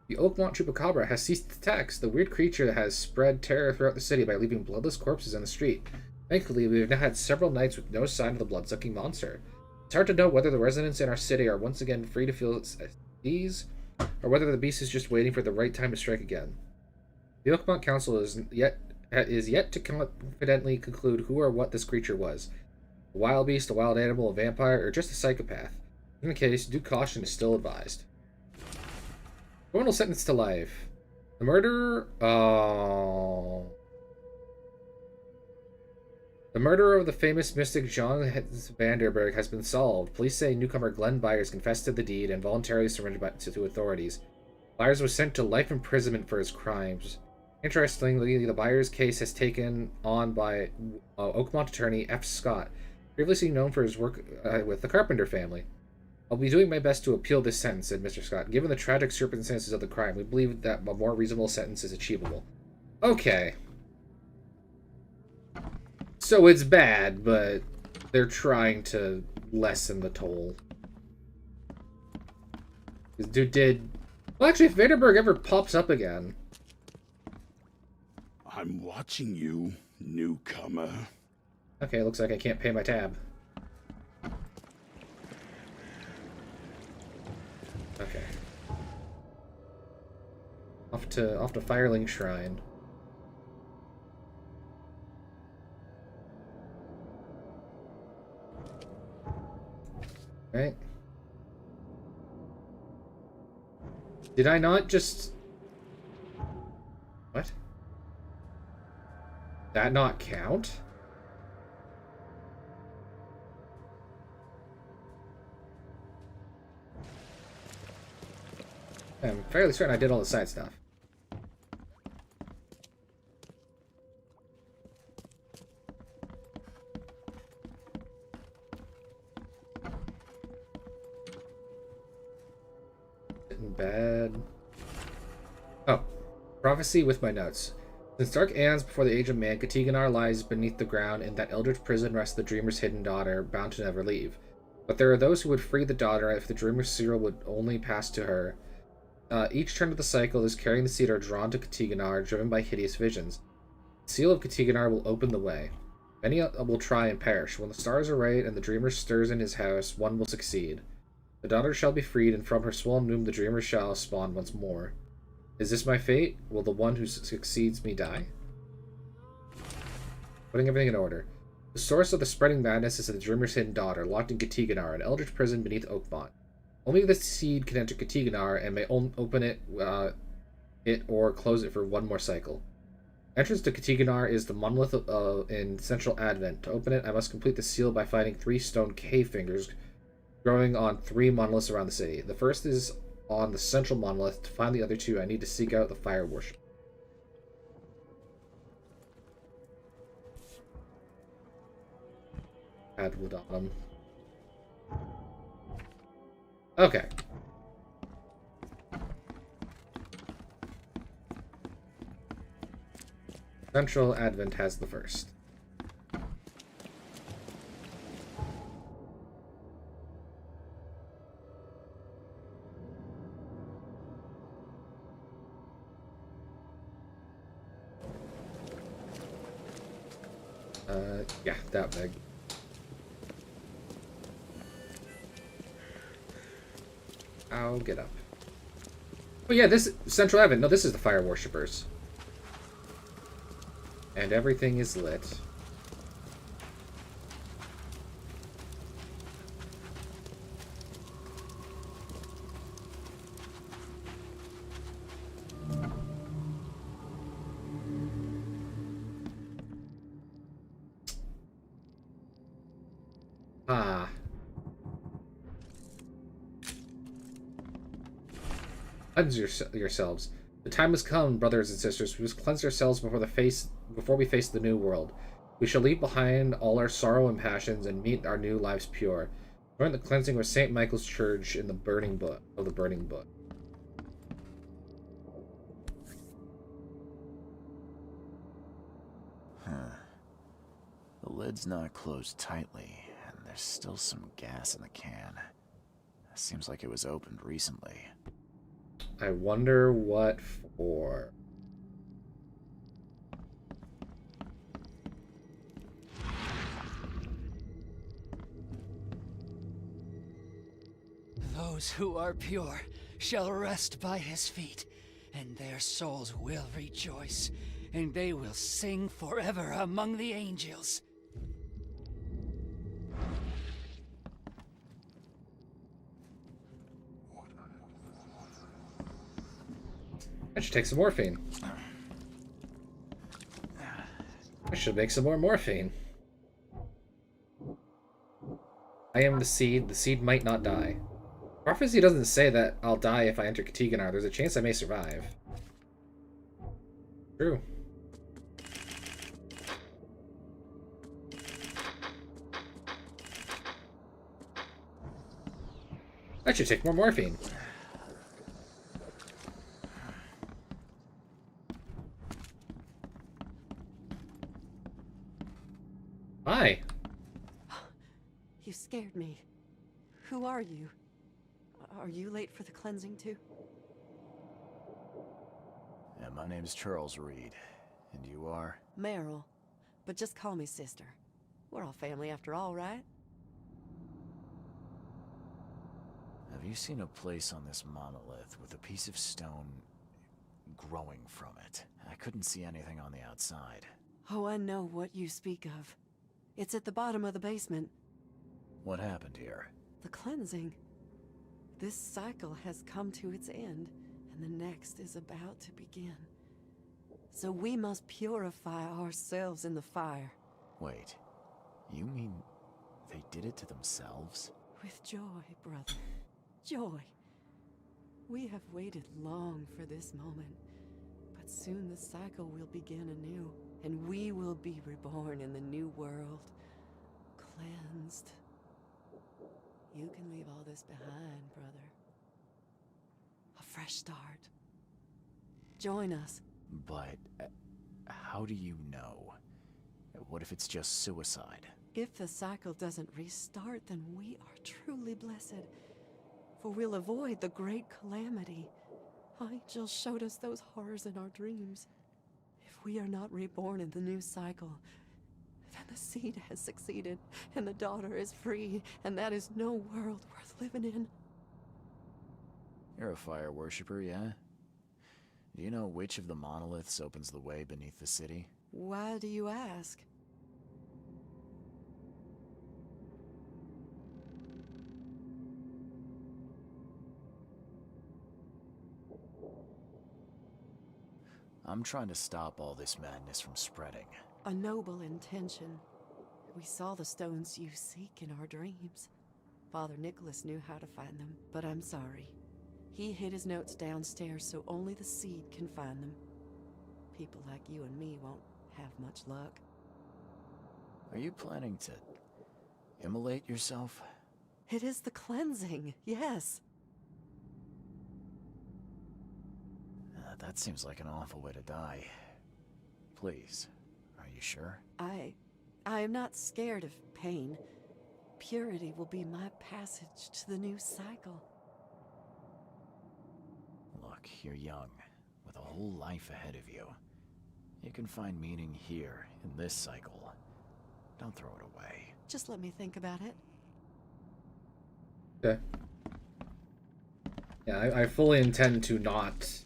The Oakmont Chupacabra has ceased attacks. The weird creature has spread terror throughout the city by leaving bloodless corpses in the street. Thankfully, we have now had several nights with no sign of the blood-sucking monster. It's hard to know whether the residents in our city are once again free to feel its ease, or whether the beast is just waiting for the right time to strike again. The Oakmont Council is yet to confidently conclude who or what this creature was. A wild beast, a wild animal, a vampire, or just a psychopath. In the case, due caution is still advised. Criminal sentenced to life. The murderer... Oh... The murder of the famous mystic Jean Vanderberg has been solved. Police say newcomer Glenn Byers confessed to the deed and voluntarily surrendered to authorities. Byers was sent to life imprisonment for his crimes. Interestingly, the Byers case has taken on by Oakmont attorney F. Scott, previously known for his work with the Carpenter family. I'll be doing my best to appeal this sentence, said Mr. Scott. Given the tragic circumstances of the crime, we believe that a more reasonable sentence is achievable. Okay. So it's bad, but they're trying to lessen the toll. This dude did... Well, actually, if Vanderberg ever pops up again... I'm watching you, newcomer. Okay, looks like I can't pay my tab. Okay. Off to Firelink Shrine. Right? Did I not just... What? That not count? I'm fairly certain I did all the side stuff. Sitting bad. Oh. Prophecy with my notes. Since dark aeons before the age of man, Katiganar lies beneath the ground. In that eldritch prison rests the dreamer's hidden daughter, bound to never leave. But there are those who would free the daughter if the dreamer's seal would only pass to her. Each turn of the cycle, those carrying the seed are drawn to Katiganar, driven by hideous visions. The seal of Katiganar will open the way. Many will try and perish. When the stars are right and the dreamer stirs in his house, one will succeed. The daughter shall be freed, and from her swollen womb the dreamer shall spawn once more. Is this my fate? Will the one who succeeds me die? Putting everything in order. The source of the spreading madness is the dreamer's hidden daughter, locked in Katiganar, an eldritch prison beneath Oakmont. Only the seed can enter Katiganar and may open it or close it for one more cycle. Entrance to Katiganar is the monolith in Central Advent. To open it, I must complete the seal by finding 3 stone cave fingers growing on 3 monoliths around the city. The first is on the central monolith. To find the other 2, I need to seek out the fire worship. Adladonum. Okay. Central Advent has the first. Yeah, that big. I'll get up. Oh yeah, this Central Advent. No, this is the fire worshippers. And everything is lit. Ah. Cleanse yourselves. The time has come, brothers and sisters. We must cleanse ourselves before we face the new world. We shall leave behind all our sorrow and passions and meet our new lives pure. Join the cleansing of St. Michael's Church in the burning book. The lid's not closed tightly, and there's still some gas in the can. Seems like it was opened recently. I wonder what for. Those who are pure shall rest by his feet, and their souls will rejoice, and they will sing forever among the angels. I should take some morphine. I should make some more morphine. I am the seed. The seed might not die. Prophecy doesn't say that I'll die if I enter Katiganar. There's a chance I may survive. True. I should take more morphine. Hi. You scared me. Who are you? Are you late for the cleansing too? Yeah, my name's Charles Reed. And you are? Meryl. But just call me sister. We're all family after all, right? Have you seen a place on this monolith with a piece of stone growing from it? I couldn't see anything on the outside. Oh, I know what you speak of. It's at the bottom of the basement. What happened here? The cleansing. This cycle has come to its end, and the next is about to begin. So we must purify ourselves in the fire. Wait, you mean they did it to themselves? With joy, brother. Joy. We have waited long for this moment, but soon the cycle will begin anew, and we will be reborn in the new world, cleansed. You can leave all this behind, brother. A fresh start. Join us. But how do you know? What if it's just suicide? If the cycle doesn't restart, then we are truly blessed, for we'll avoid the great calamity. Angel showed us those horrors in our dreams. If we are not reborn in the new cycle, then the seed has succeeded, and the daughter is free, and that is no world worth living in. You're a fire worshiper, yeah? Do you know which of the monoliths opens the way beneath the city? Why do you ask? I'm trying to stop all this madness from spreading. A noble intention. We saw the stones you seek in our dreams. Father Nicholas knew how to find them, but I'm sorry. He hid his notes downstairs so only the seed can find them. People like you and me won't have much luck. Are you planning to immolate yourself? It is the cleansing, yes. That seems like an awful way to die. Please, are you sure? I am not scared of pain. Purity will be my passage to the new cycle. Look, you're young, with a whole life ahead of you. You can find meaning here, in this cycle. Don't throw it away. Just let me think about it. Okay. Yeah, I fully intend to not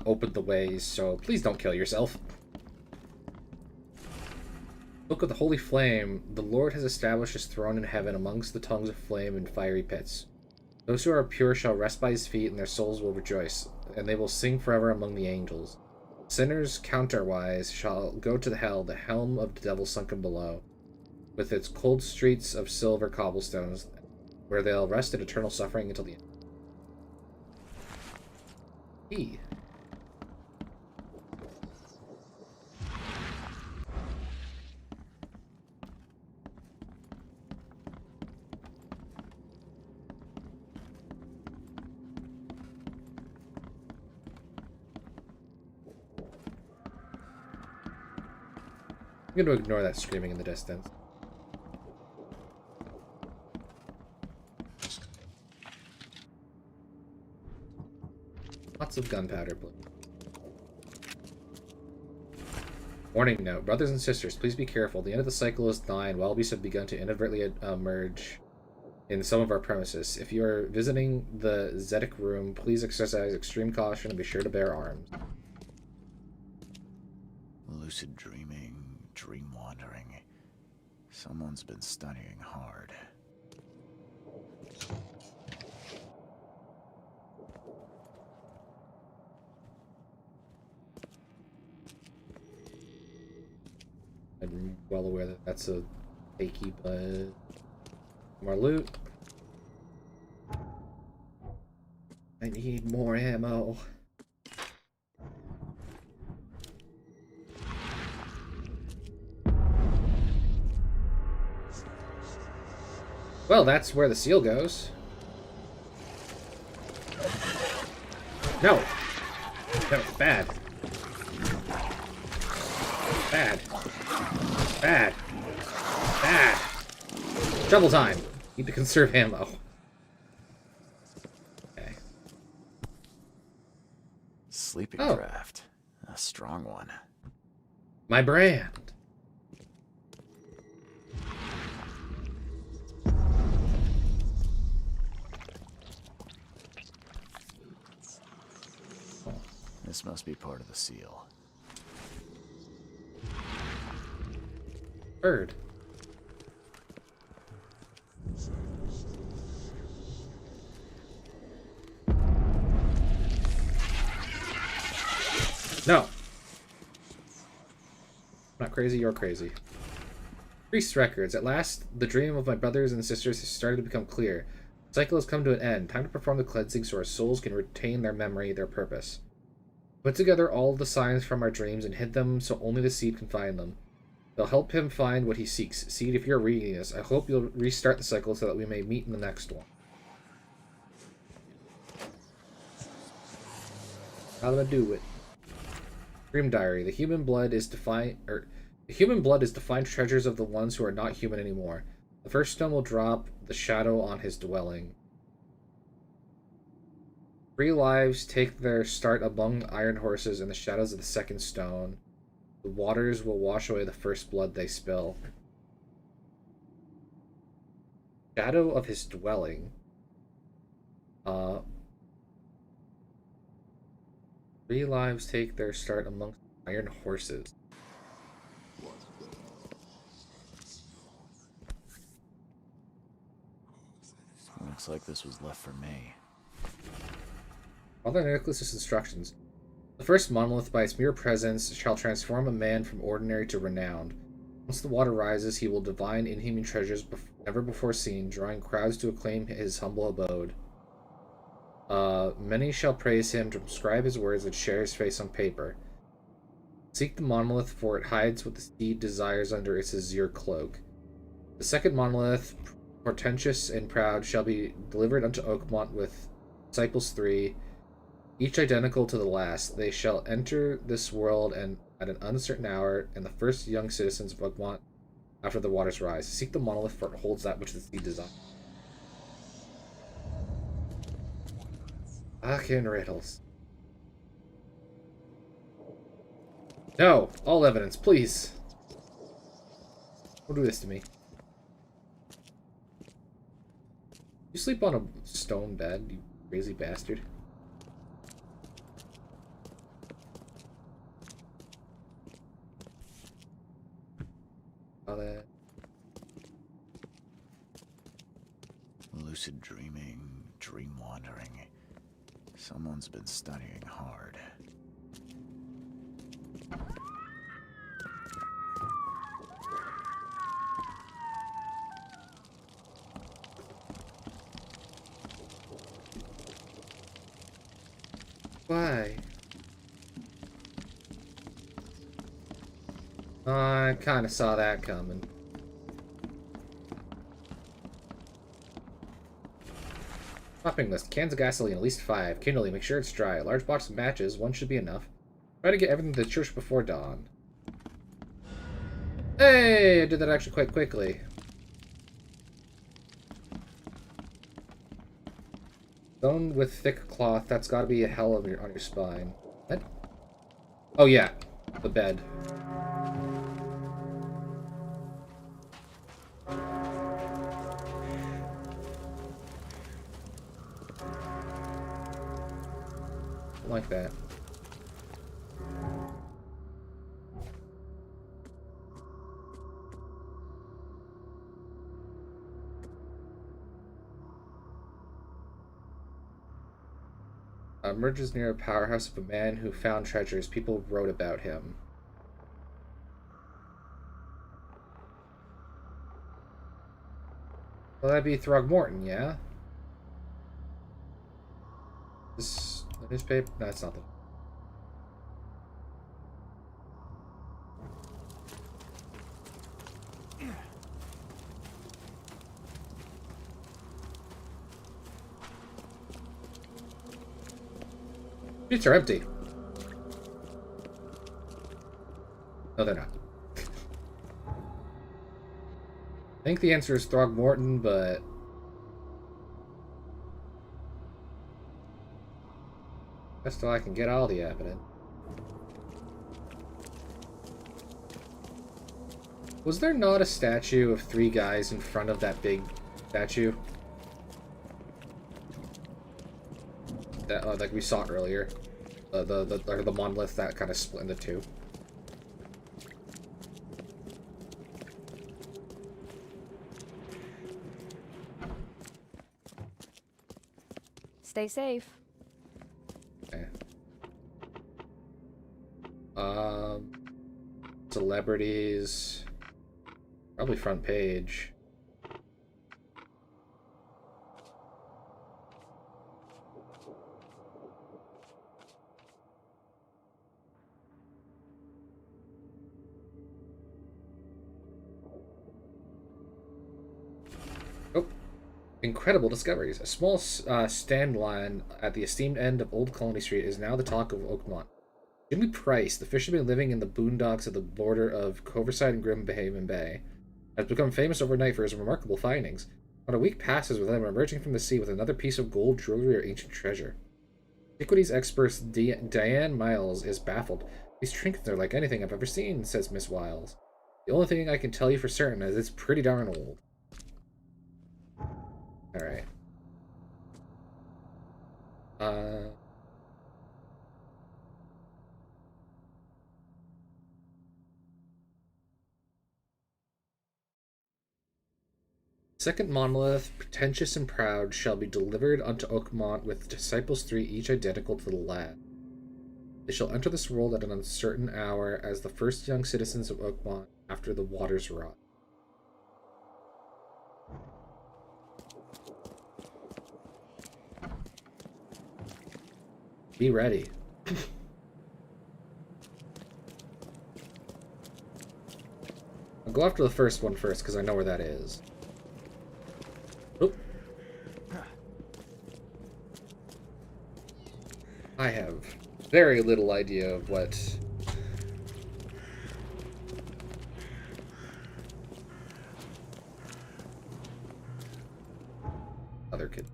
open the ways, so please don't kill yourself. Book of the Holy Flame. The Lord has established his throne in heaven amongst the tongues of flame and fiery pits. Those who are pure shall rest by his feet, and their souls will rejoice, and they will sing forever among the angels. Sinners, counterwise, shall go to the hell, the helm of the devil sunken below, with its cold streets of silver cobblestones, where they'll rest in eternal suffering until the end. E. I'm going to ignore that screaming in the distance. Lots of gunpowder, please. Warning note. Brothers and sisters, please be careful. The end of the cycle is nigh, and Welbies have begun to inadvertently emerge in some of our premises. If you are visiting the Zedic room, please exercise extreme caution and be sure to bear arms. Lucid dreaming, dream wandering. Someone's been studying hard. I'm well aware that that's a fakey, but more loot. I need more ammo. Well, that's where the seal goes. No! No, bad. Bad. Bad. Bad. Double time. Need to conserve ammo. Okay. Sleeping Oh. draft. A strong one. My brand. This must be part of the seal. Bird. No. Not crazy, you're crazy. Priest records. At last, the dream of my brothers and sisters has started to become clear. The cycle has come to an end. Time to perform the cleansing so our souls can retain their memory, their purpose. Put together all the signs from our dreams and hid them so only the seed can find them. They'll help him find what he seeks. Seed, if you're reading this, I hope you'll restart the cycle so that we may meet in the next one. How do I do it? Dream diary. The human blood is to find treasures of the ones who are not human anymore. The first stone will drop the shadow on his dwelling. 3 lives take their start among iron horses in the shadows of the second stone. The waters will wash away the first blood they spill. Shadow of his dwelling. 3 lives take their start among iron horses. Looks like this was left for me. Father Nicholas's instructions. The first monolith by its mere presence shall transform a man from ordinary to renowned. Once the water rises, he will divine inhuman treasures never before seen, drawing crowds to acclaim his humble abode. Many shall praise him, transcribe his words, and share his face on paper. Seek the monolith, for it hides what the seed desires under its azure cloak. The second monolith, portentous and proud, shall be delivered unto Oakmont with disciples 3, each identical to the last. They shall enter this world and at an uncertain hour, and the first young citizens of Oakmont after the waters rise. Seek the monolith, for it holds that which the seed desires. Fucking riddles. No! All evidence, please! Don't do this to me. You sleep on a stone bed, you crazy bastard. All that. Lucid dreaming, dream wandering. Someone's been studying hard. Why? I kind of saw that coming. Shopping list. Cans of gasoline, at least 5. Kindling, make sure it's dry. A large box of matches, 1 should be enough. Try to get everything to the church before dawn. Hey! I did that actually quite quickly. Stone with thick cloth, that's gotta be a hell of on your spine. What? Oh yeah, the bed. Like that. Emerges near a powerhouse of a man who found treasures. People wrote about him. Well, that'd be Throgmorton, yeah? This the newspaper? No, it's not the... Streets are empty. No, they're not. I think the answer is Throgmorton, but... Just till I can get all the evidence. Was there not a statue of 3 guys in front of that big statue? That, like we saw earlier. The monolith that kind of split into 2. Stay safe. Okay. Celebrities. Probably front page. Oh. Incredible discoveries. A small stand line at the esteemed end of Old Colony Street is now the talk of Oakmont. Jimmy Price, the fisherman living in the boondocks at the border of Coverside and Grimhaven Bay, has become famous overnight for his remarkable findings. Not a week passes without him emerging from the sea with another piece of gold, jewelry, or ancient treasure. Antiquities expert Diane Miles is baffled. These trinkets are like anything I've ever seen, says Miss Wiles. The only thing I can tell you for certain is it's pretty darn old. Alright. Second monolith, pretentious and proud, shall be delivered unto Oakmont with disciples 3 each identical to the lad. They shall enter this world at an uncertain hour as the first young citizens of Oakmont after the waters rot. Be ready. I'll go after the first one first, because I know where that is. Oop. I have very little idea of what... other kid.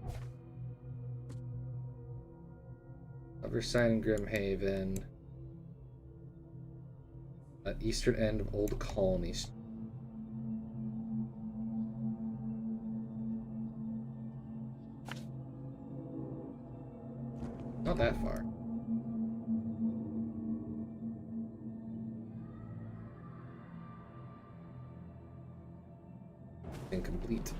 Overside and Grimhaven. At eastern end of Old Colony. Not that far. Incomplete.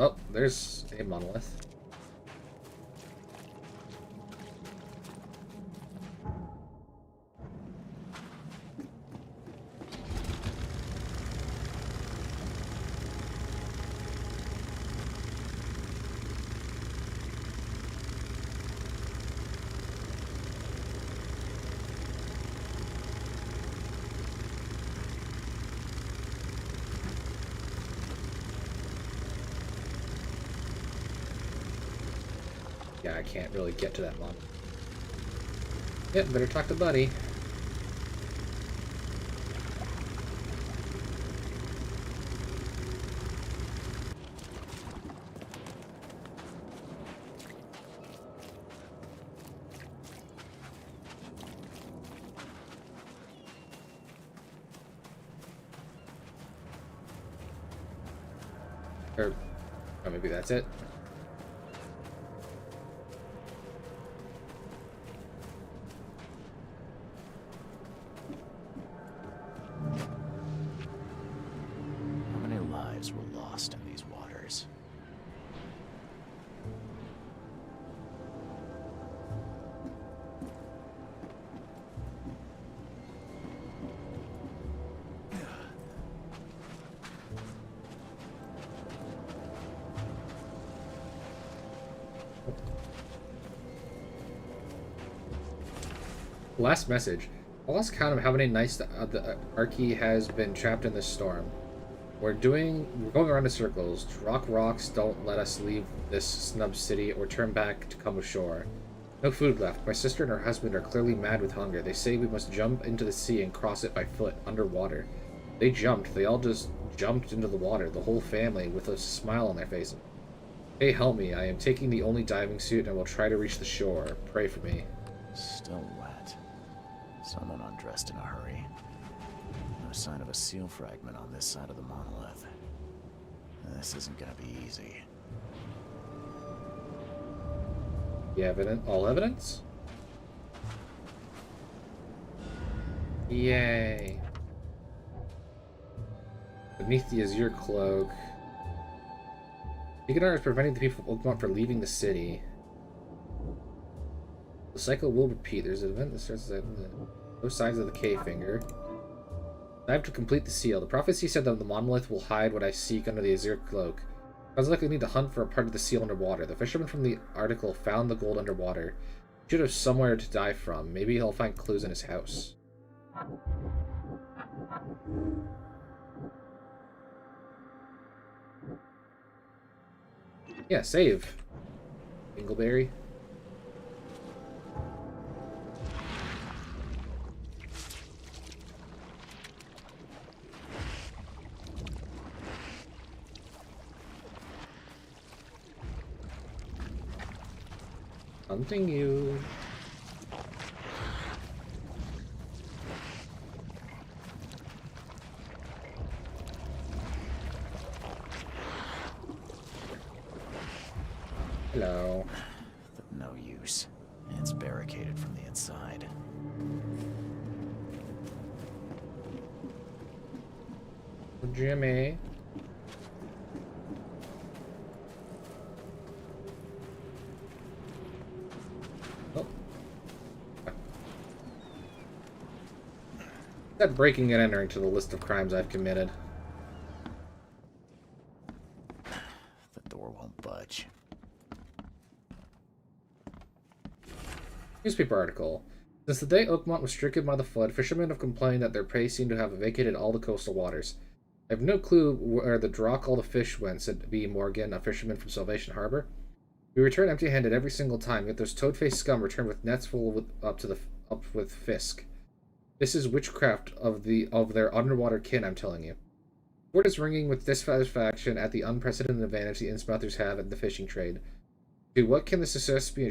Oh, there's a monolith. Yeah, I can't really get to that one. Yep, better talk to Buddy. Or, oh, maybe that's it. Were lost in these waters. Last message. I lost count of how many nights the Archie has been trapped in this storm. We're going around in circles. Rocks don't let us leave this snub city or turn back to come ashore. No food left. My sister and her husband are clearly mad with hunger. They say we must jump into the sea and cross it by foot, underwater. They jumped. They all just jumped into the water, the whole family, with a smile on their faces. Hey, help me. I am taking the only diving suit and will try to reach the shore. Pray for me. Still wet. Someone undressed in a hurry. No sign of a seal fragment on this side of the monolith. This isn't gonna be easy. All evidence? Yay. Beneath the azure cloak. Tiganar is preventing the people of Oakmont from leaving the city. The cycle will repeat. There's an event that starts at both sides of the K-finger. Dive to complete the seal. The prophecy said that the monolith will hide what I seek under the azure cloak. Sounds like I need to hunt for a part of the seal underwater. The fisherman from the article found the gold underwater. He should have somewhere to dive from. Maybe he'll find clues in his house. Yeah, save. Dingleberry. Hunting you. Hello. No use. It's barricaded from the inside. Jimmy. Oh. Add breaking and entering to the list of crimes I've committed. The door won't budge. Newspaper article. Since the day Oakmont was stricken by the flood, fishermen have complained that their prey seem to have vacated all the coastal waters. I have no clue where the Drock all the fish went, said B. Morgan, a fisherman from Salvation Harbor. We return empty-handed every single time, yet those toad-faced scum return with nets full up with fisk. This is witchcraft of their underwater kin, I'm telling you. Fort is ringing with dissatisfaction at the unprecedented advantage the Innsmouthers have in the fishing trade. To what can this success be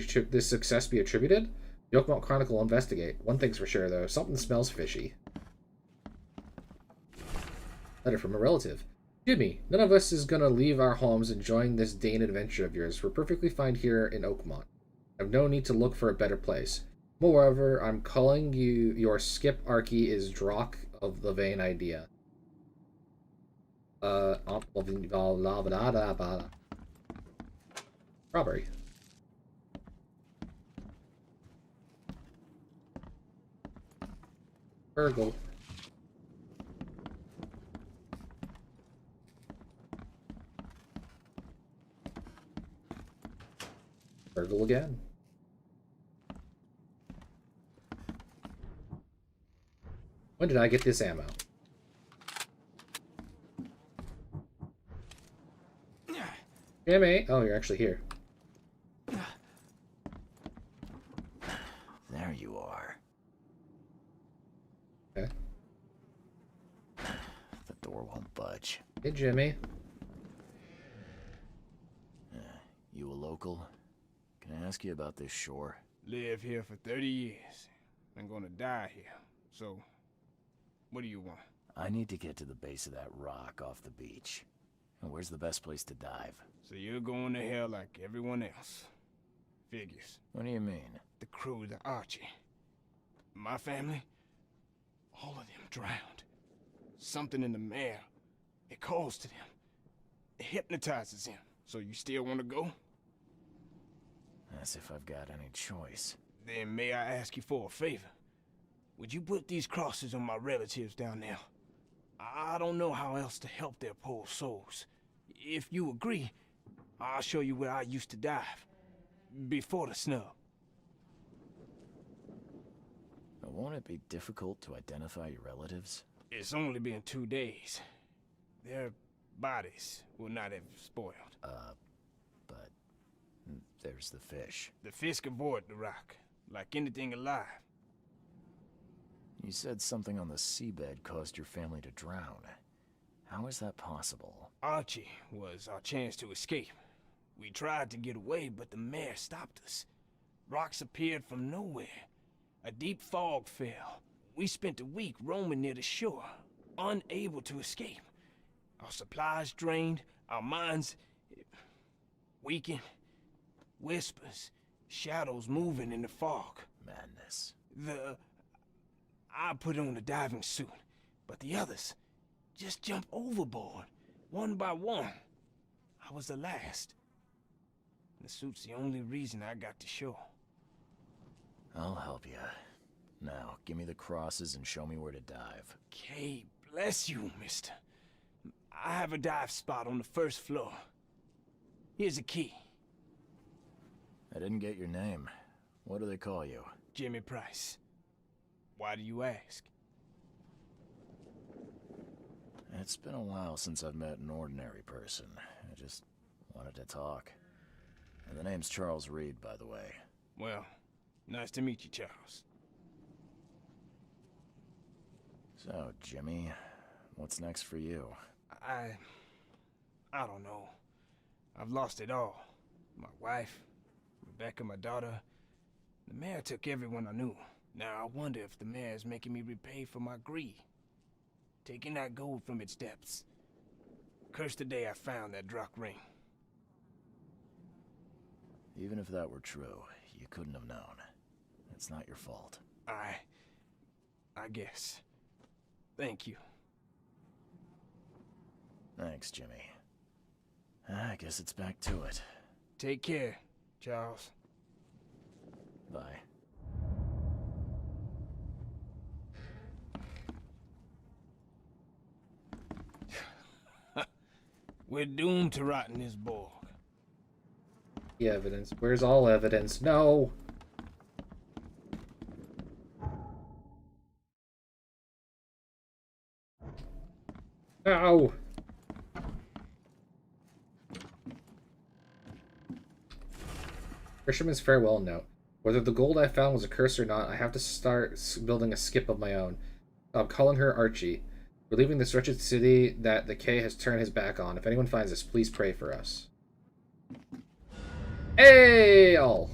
attributed? The Oakmont Chronicle will investigate. One thing's for sure, though. Something smells fishy. Letter from a relative. Jimmy, none of us is gonna leave our homes and join this Dane adventure of yours. We're perfectly fine here in Oakmont. I have no need to look for a better place. Moreover, I'm calling you your Skip Archie is Drock of the vain idea. Robbery. Burgle. Burgle again. When did I get this ammo? Jimmy! Oh, you're actually here. There you are. Okay. The door won't budge. Hey, Jimmy. You a local? Can I ask you about this shore? Live here for 30 years. I'm gonna die here. So, what do you want? I need to get to the base of that rock off the beach. And where's the best place to dive? So you're going to hell like everyone else. Figures. What do you mean? The crew, the Archie. My family, all of them drowned. Something in the mare. It calls to them. It hypnotizes them. So you still want to go? As if I've got any choice. Then may I ask you for a favor? Would you put these crosses on my relatives down there? I don't know how else to help their poor souls. If you agree, I'll show you where I used to dive. Before the snub. But won't it be difficult to identify your relatives? It's only been 2 days. Their bodies will not have spoiled. But there's the fish. The fish avoid the rock, like anything alive. You said something on the seabed caused your family to drown. How is that possible? Archie was our chance to escape. We tried to get away, but the mare stopped us. Rocks appeared from nowhere. A deep fog fell. We spent a week roaming near the shore, unable to escape. Our supplies drained, our minds weakened. Whispers, shadows moving in the fog. Madness. I put on a diving suit, but the others just jumped overboard, one by one. I was the last. The suit's the only reason I got to shore. I'll help you. Now, give me the crosses and show me where to dive. Okay, bless you, mister. I have a dive spot on the first floor. Here's a key. I didn't get your name. What do they call you? Jimmy Price. Why do you ask? It's been a while since I've met an ordinary person. I just wanted to talk. And the name's Charles Reed, by the way. Well, nice to meet you, Charles. So, Jimmy, what's next for you? I don't know. I've lost it all. My wife, Rebecca, my daughter. The mayor took everyone I knew. Now I wonder if the mayor is making me repay for my greed. Taking that gold from its depths. Curse the day I found that Druck ring. Even if that were true, you couldn't have known. It's not your fault. I guess. Thank you. Thanks, Jimmy. I guess it's back to it. Take care, Charles. Bye. We're doomed to rot in this borg. The evidence. Where's all evidence? No! Ow! Fisherman's farewell note. Whether the gold I found was a curse or not, I have to start building a skip of my own. I'm calling her Archie. We're leaving this wretched city that the K has turned his back on. If anyone finds us, please pray for us. Hey, all!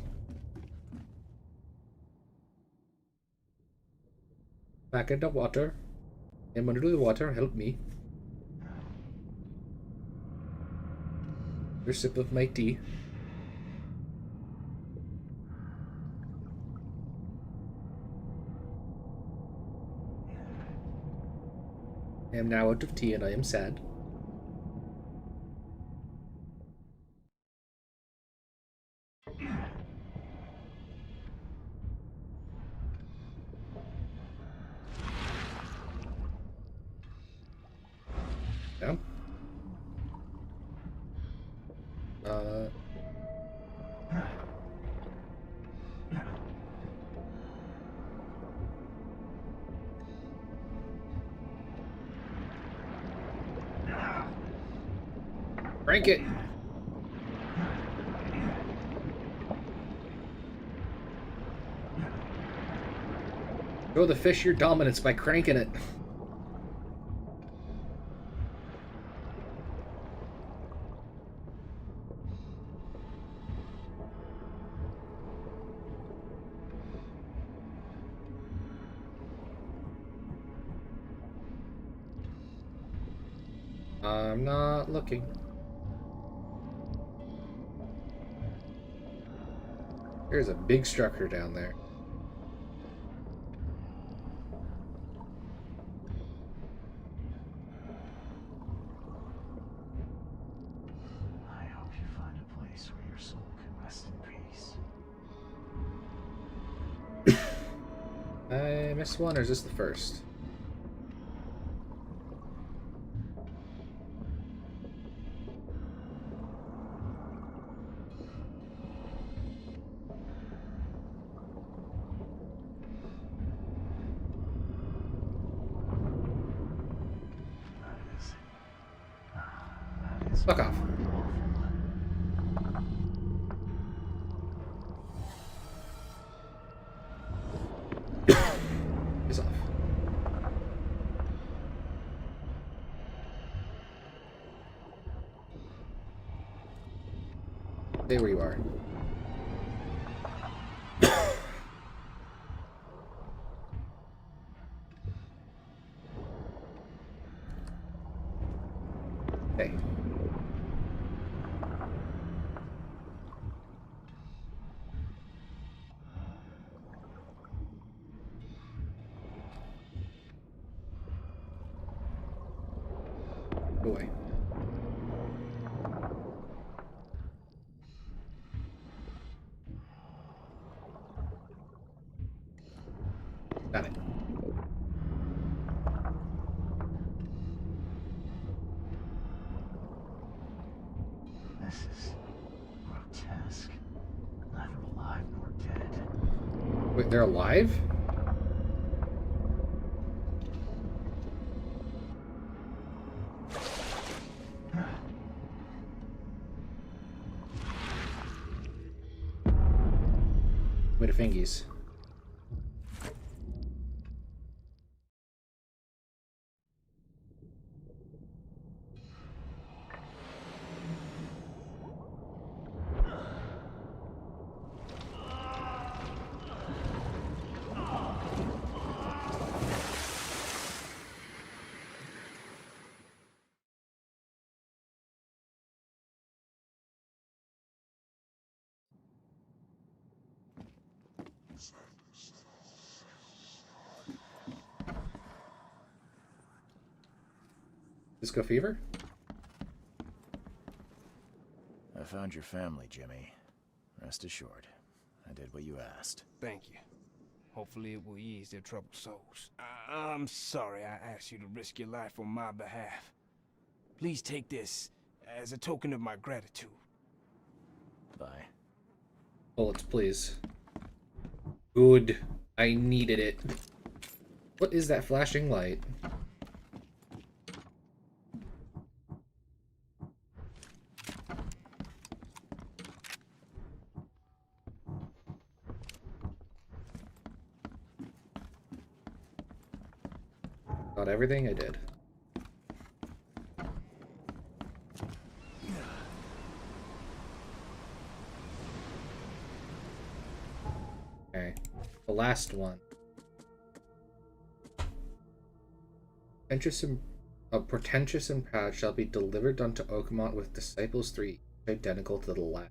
Back in the water. I'm under the water. Help me. Another sip of my tea. I am now out of tea and I am sad. Yeah. Crank it! Show the fish your dominance by cranking it. I'm not looking. There's a big structure down there. I hope you find a place where your soul can rest in peace. I missed one, or is this the first? Fuck off. Piss off. Stay where you are. Hey. Go away. Got it. This is grotesque. Neither alive nor dead. Wait, they're alive? Wait a fingies. Disco fever? I found your family, Jimmy. Rest assured, I did what you asked. Thank you. Hopefully it will ease their troubled souls. I'm sorry I asked you to risk your life on my behalf. Please take this as a token of my gratitude. Bye. Bullets, please. Good. I needed it. What is that flashing light? Got everything I did. Okay, the last one. A portentous and proud shall be delivered unto Oakmont with disciples 3, identical to the last.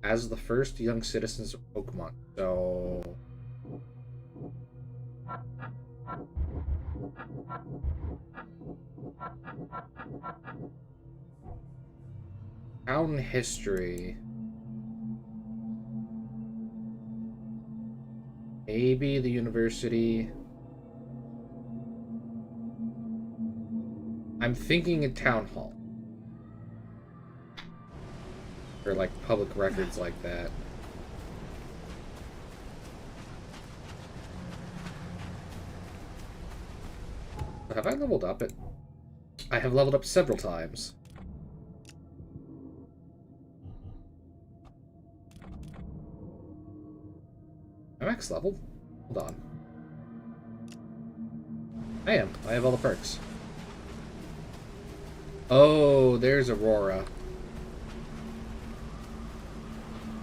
As the first young citizens of Oakmont, so... Town history. Maybe the university. I'm thinking a town hall. Or like public records like that. Have I leveled up it? I have leveled up several times. I'm max leveled? Hold on. I am. I have all the perks. Oh, there's Aurora.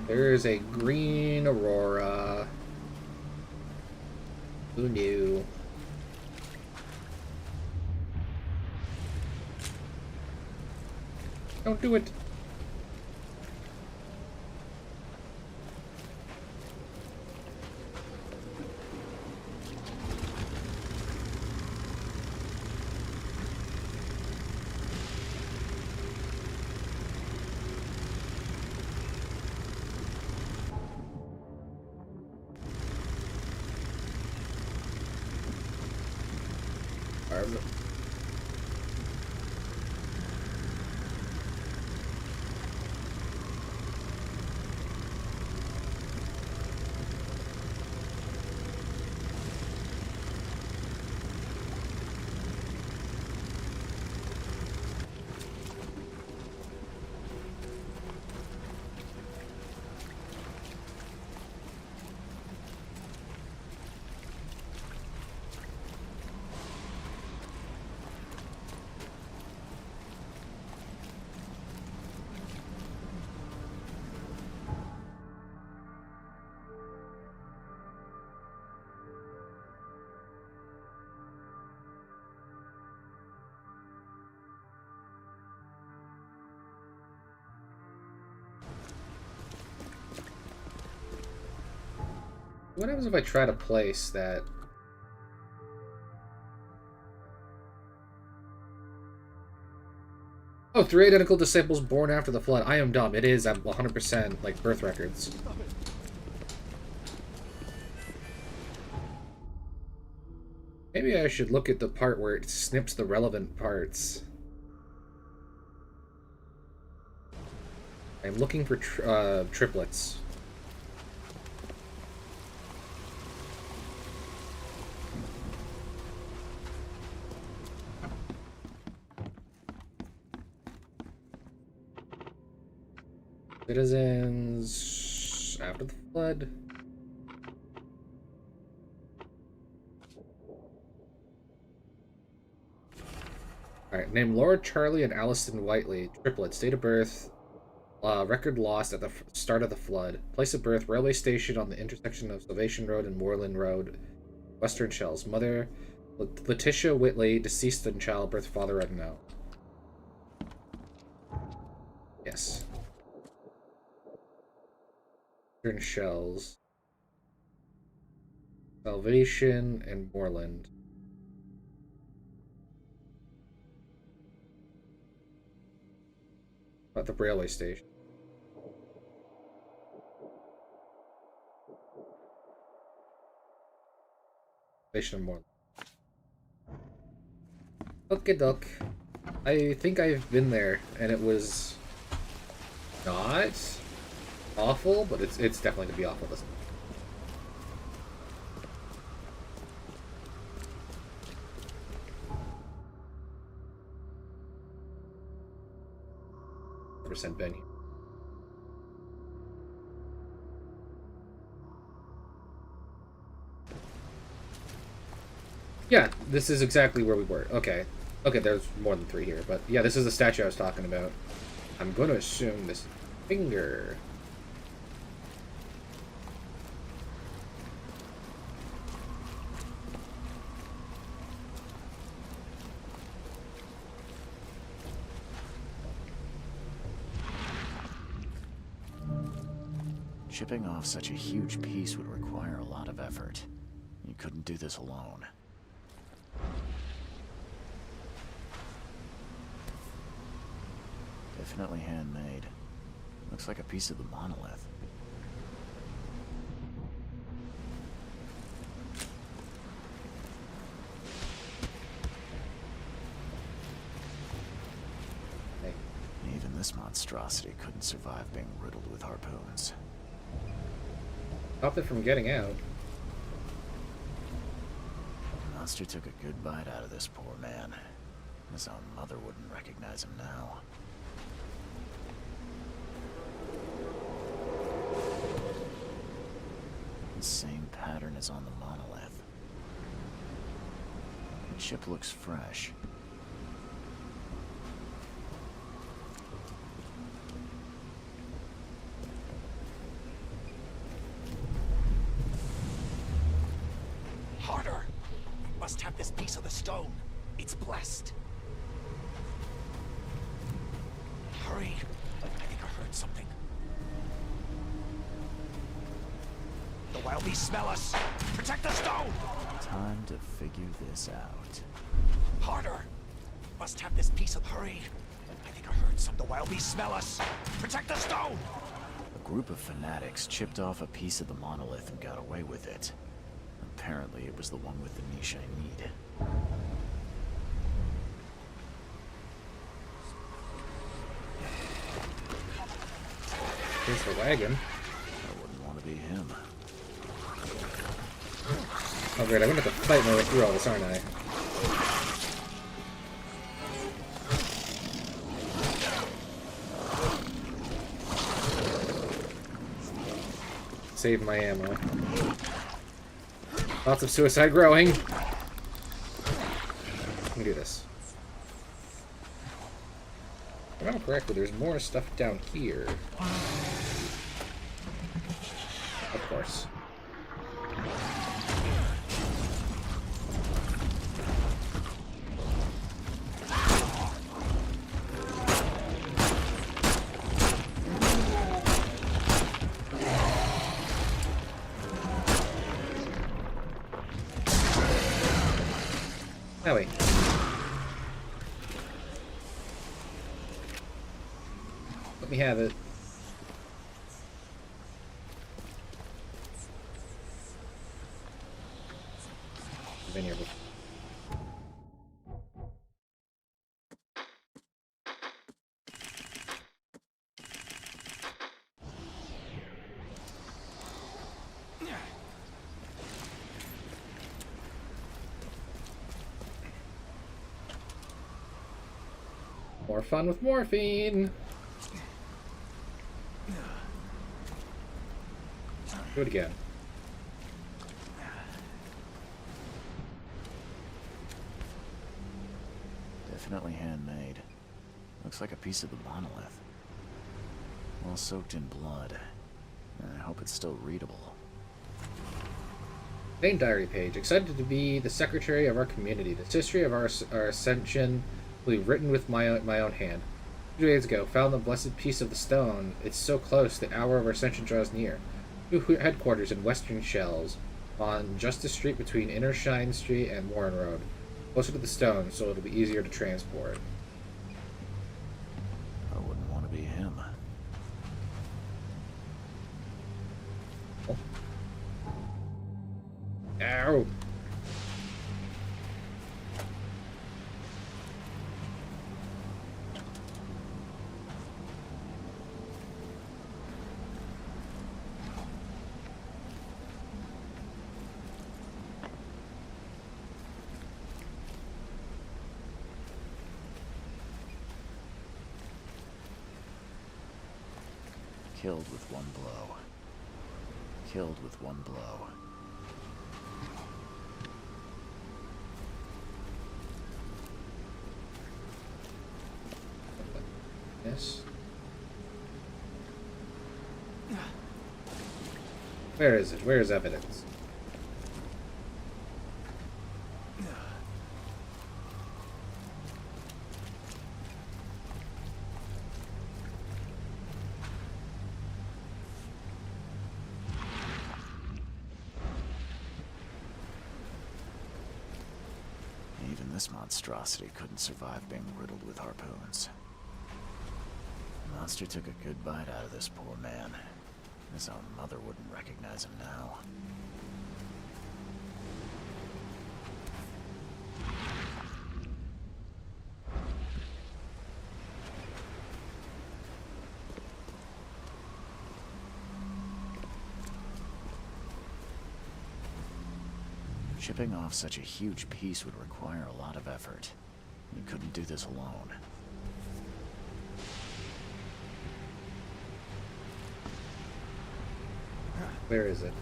There's a green Aurora. Who knew? Don't do it. What happens if I try to place that? Oh, 3 identical disciples born after the flood. I am dumb. It is 100% like birth records. Maybe I should look at the part where it snips the relevant parts. I'm looking for triplets. Citizens after the flood. Alright, name Laura, Charlie, and Allison Whiteley. Triplets. Date of birth. Record lost at the start of the flood. Place of birth. Railway station on the intersection of Salvation Road and Moreland Road. Western Shells. Mother. Letitia Whitley. Deceased in childbirth. Father unknown. Yes. Western Shells. Salvation and Moreland. At the railway station. Station of Moreland. Okay, doc. I think I've been there, and it was not awful, but it's definitely gonna be awful this time. Been here. Yeah, this is exactly where we were. Okay. Okay, there's more than 3 here, but yeah, this is the statue I was talking about. I'm going to assume this finger. Chipping off such a huge piece would require a lot of effort. You couldn't do this alone. Definitely handmade. Looks like a piece of the monolith. Even this monstrosity couldn't survive being riddled with harpoons. Stopped it from getting out. The monster took a good bite out of this poor man. His own mother wouldn't recognize him now. The same pattern as on the monolith. The chip looks fresh. Harder! You must have this piece of the stone. It's blessed. Hurry! I think I heard something. The wild beasts smell us! Protect the stone! Time to figure this out. Harder! Must have this piece of... Hurry! I think I heard some... The wild beasts smell us! Protect the stone! A group of fanatics chipped off a piece of the monolith and got away with it. Apparently it was the one with the niche I need. Here's the wagon. I wouldn't want to be him. Oh great, I'm gonna have to fight my way through all this, aren't I? Save my ammo. Lots of suicide growing. I can do this. If I'm correct, there's more stuff down here. Of course. Howie. Let me have it. I've been here before. More fun with morphine. Do it again. Definitely handmade. Looks like a piece of the monolith. Well soaked in blood. I hope it's still readable. Main diary page. Excited to be the secretary of our community. This history of our ascension will be written with my own hand. 2 days ago, found the blessed piece of the stone. It's so close, the hour of our ascension draws near. New headquarters in Western Shells, on Justice Street between Inner Shine Street and Warren Road. Closer to the stone, so it'll be easier to transport. I wouldn't want to be him. Oh. Ow! Killed with one blow. Killed with one blow. Yes. Where is it? Where is evidence? Even this monstrosity couldn't survive being riddled with harpoons. The monster took a good bite out of this poor man. His own mother wouldn't recognize him now. Chipping off such a huge piece would require a lot of effort. You couldn't do this alone. Where is it?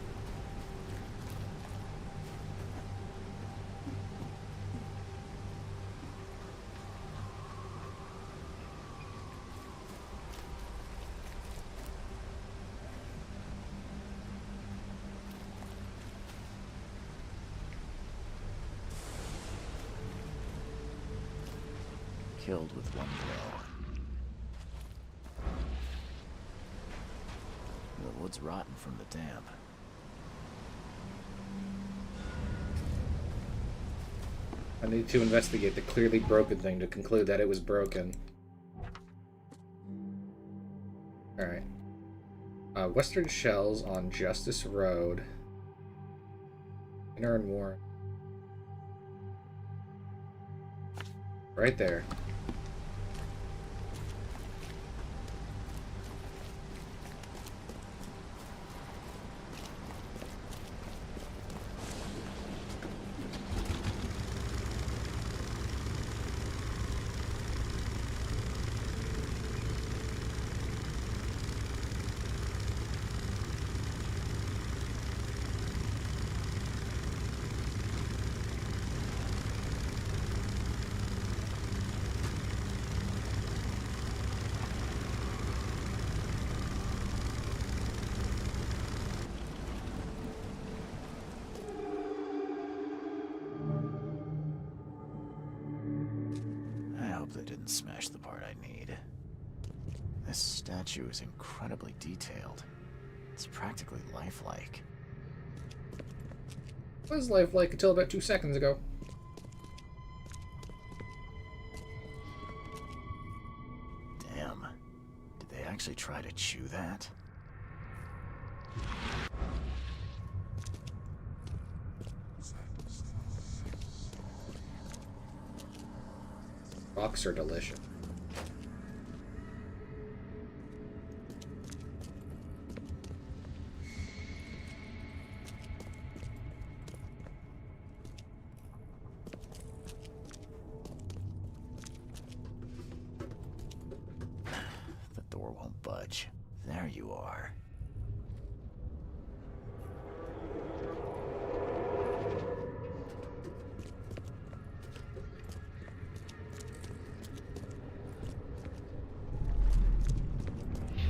Killed with one blow. The wood's rotten from the damp. I need to investigate the clearly broken thing to conclude that it was broken. Alright. Western Shells on Justice Road. Inner and Warren. Right there. They didn't smash the part I need. This statue is incredibly detailed. It's practically lifelike. What was lifelike until about 2 seconds ago? actually try to chew that? Rocks are delicious. The door won't budge. There you are.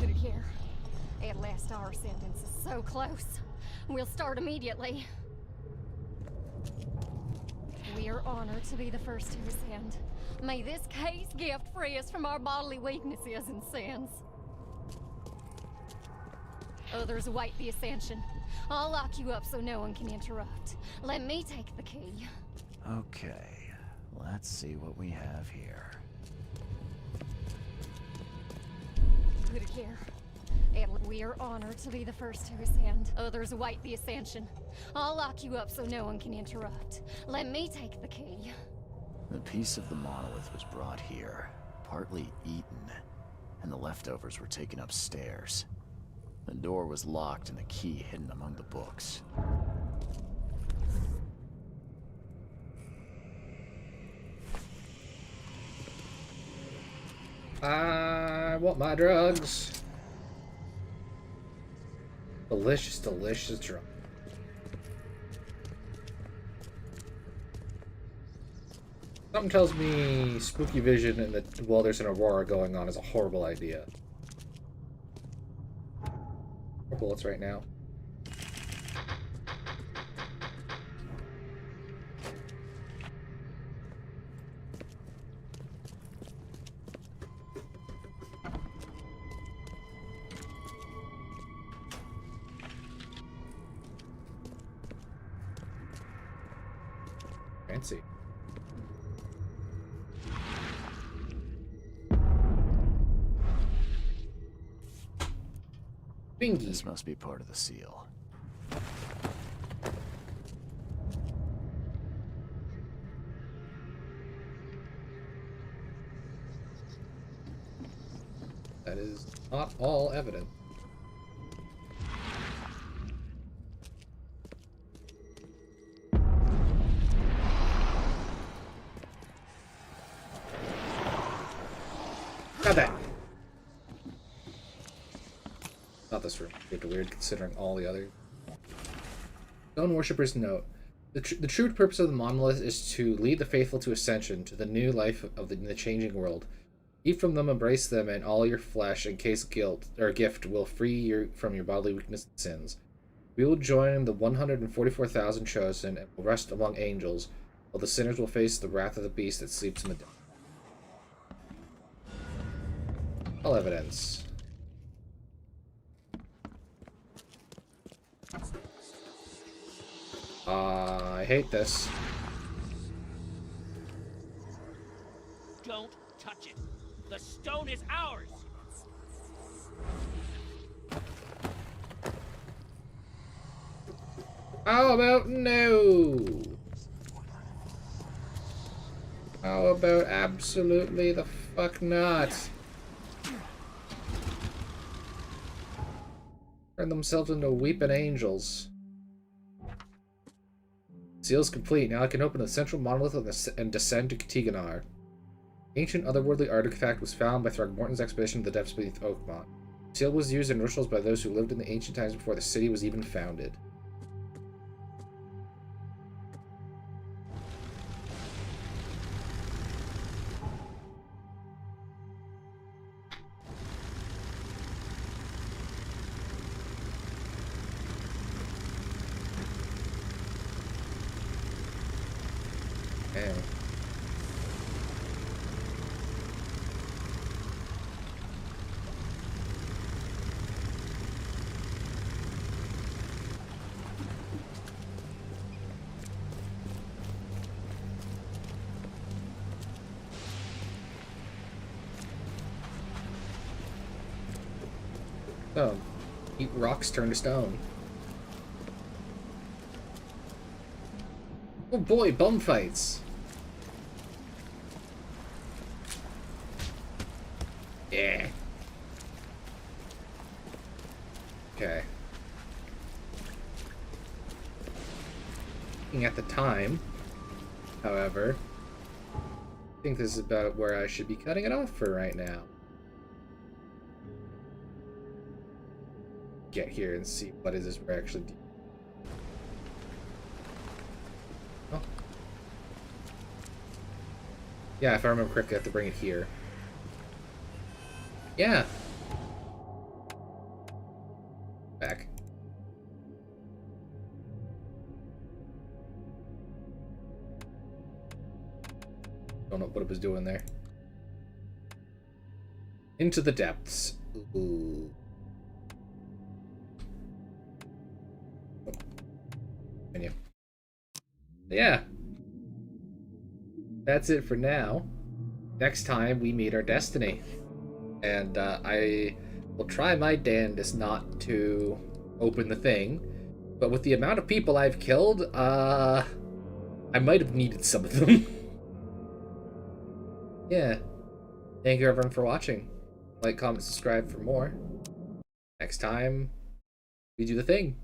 Put it here. At last, our sentence is so close. We'll start immediately. We are honored to be the first to ascend. May this case gift free us from our bodily weaknesses and sins. Others await the ascension. I'll lock you up so no one can interrupt. Let me take the key. Okay, let's see what we have here. Put it here. We are honored to be the first to ascend. Others await the ascension. I'll lock you up so no one can interrupt. Let me take the key. The piece of the monolith was brought here, partly eaten, and the leftovers were taken upstairs. The door was locked and the key hidden among the books. I want my drugs. Delicious, delicious drug. Something tells me spooky vision and that while there's an aurora going on is a horrible idea. 4 bullets right now. Fancy. Bingy. This must be part of the seal. That is not all evident. Got that. Not this room. It's weird considering all the other. Stone worshippers note: the true purpose of the monolith is to lead the faithful to ascension, to the new life of the changing world. Eat from them, embrace them, and all your flesh, in case guilt or gift will free you from your bodily weakness and sins. We will join the 144,000 chosen and will rest among angels, while the sinners will face the wrath of the beast that sleeps in the dark. All evidence. I hate this. Don't touch it. The stone is ours. How about no? How about absolutely the fuck not? Turn themselves into weeping angels. Seal's complete. Now I can open the central monolith and descend to Katiganar. Ancient otherworldly artifact was found by Throgmorton's expedition to the depths beneath Oakmont. Seal was used in rituals by those who lived in the ancient times before the city was even founded. Damn. Stone. Eat rocks turn to stone. Oh boy, bum fights. Yeah. Okay. Looking at the time, however, I think this is about where I should be cutting it off for right now. Get here and see what is this we're actually doing. Oh. Yeah, if I remember correctly, I have to bring it here. Yeah. Back. Don't know what it was doing there. Into the depths. Ooh. Menu. Yeah. That's it for now. Next time we meet our destiny. And I will try my damnedest not to open the thing. But with the amount of people I've killed, I might have needed some of them. Yeah. Thank you everyone for watching. Like, comment, subscribe for more. Next time, we do the thing.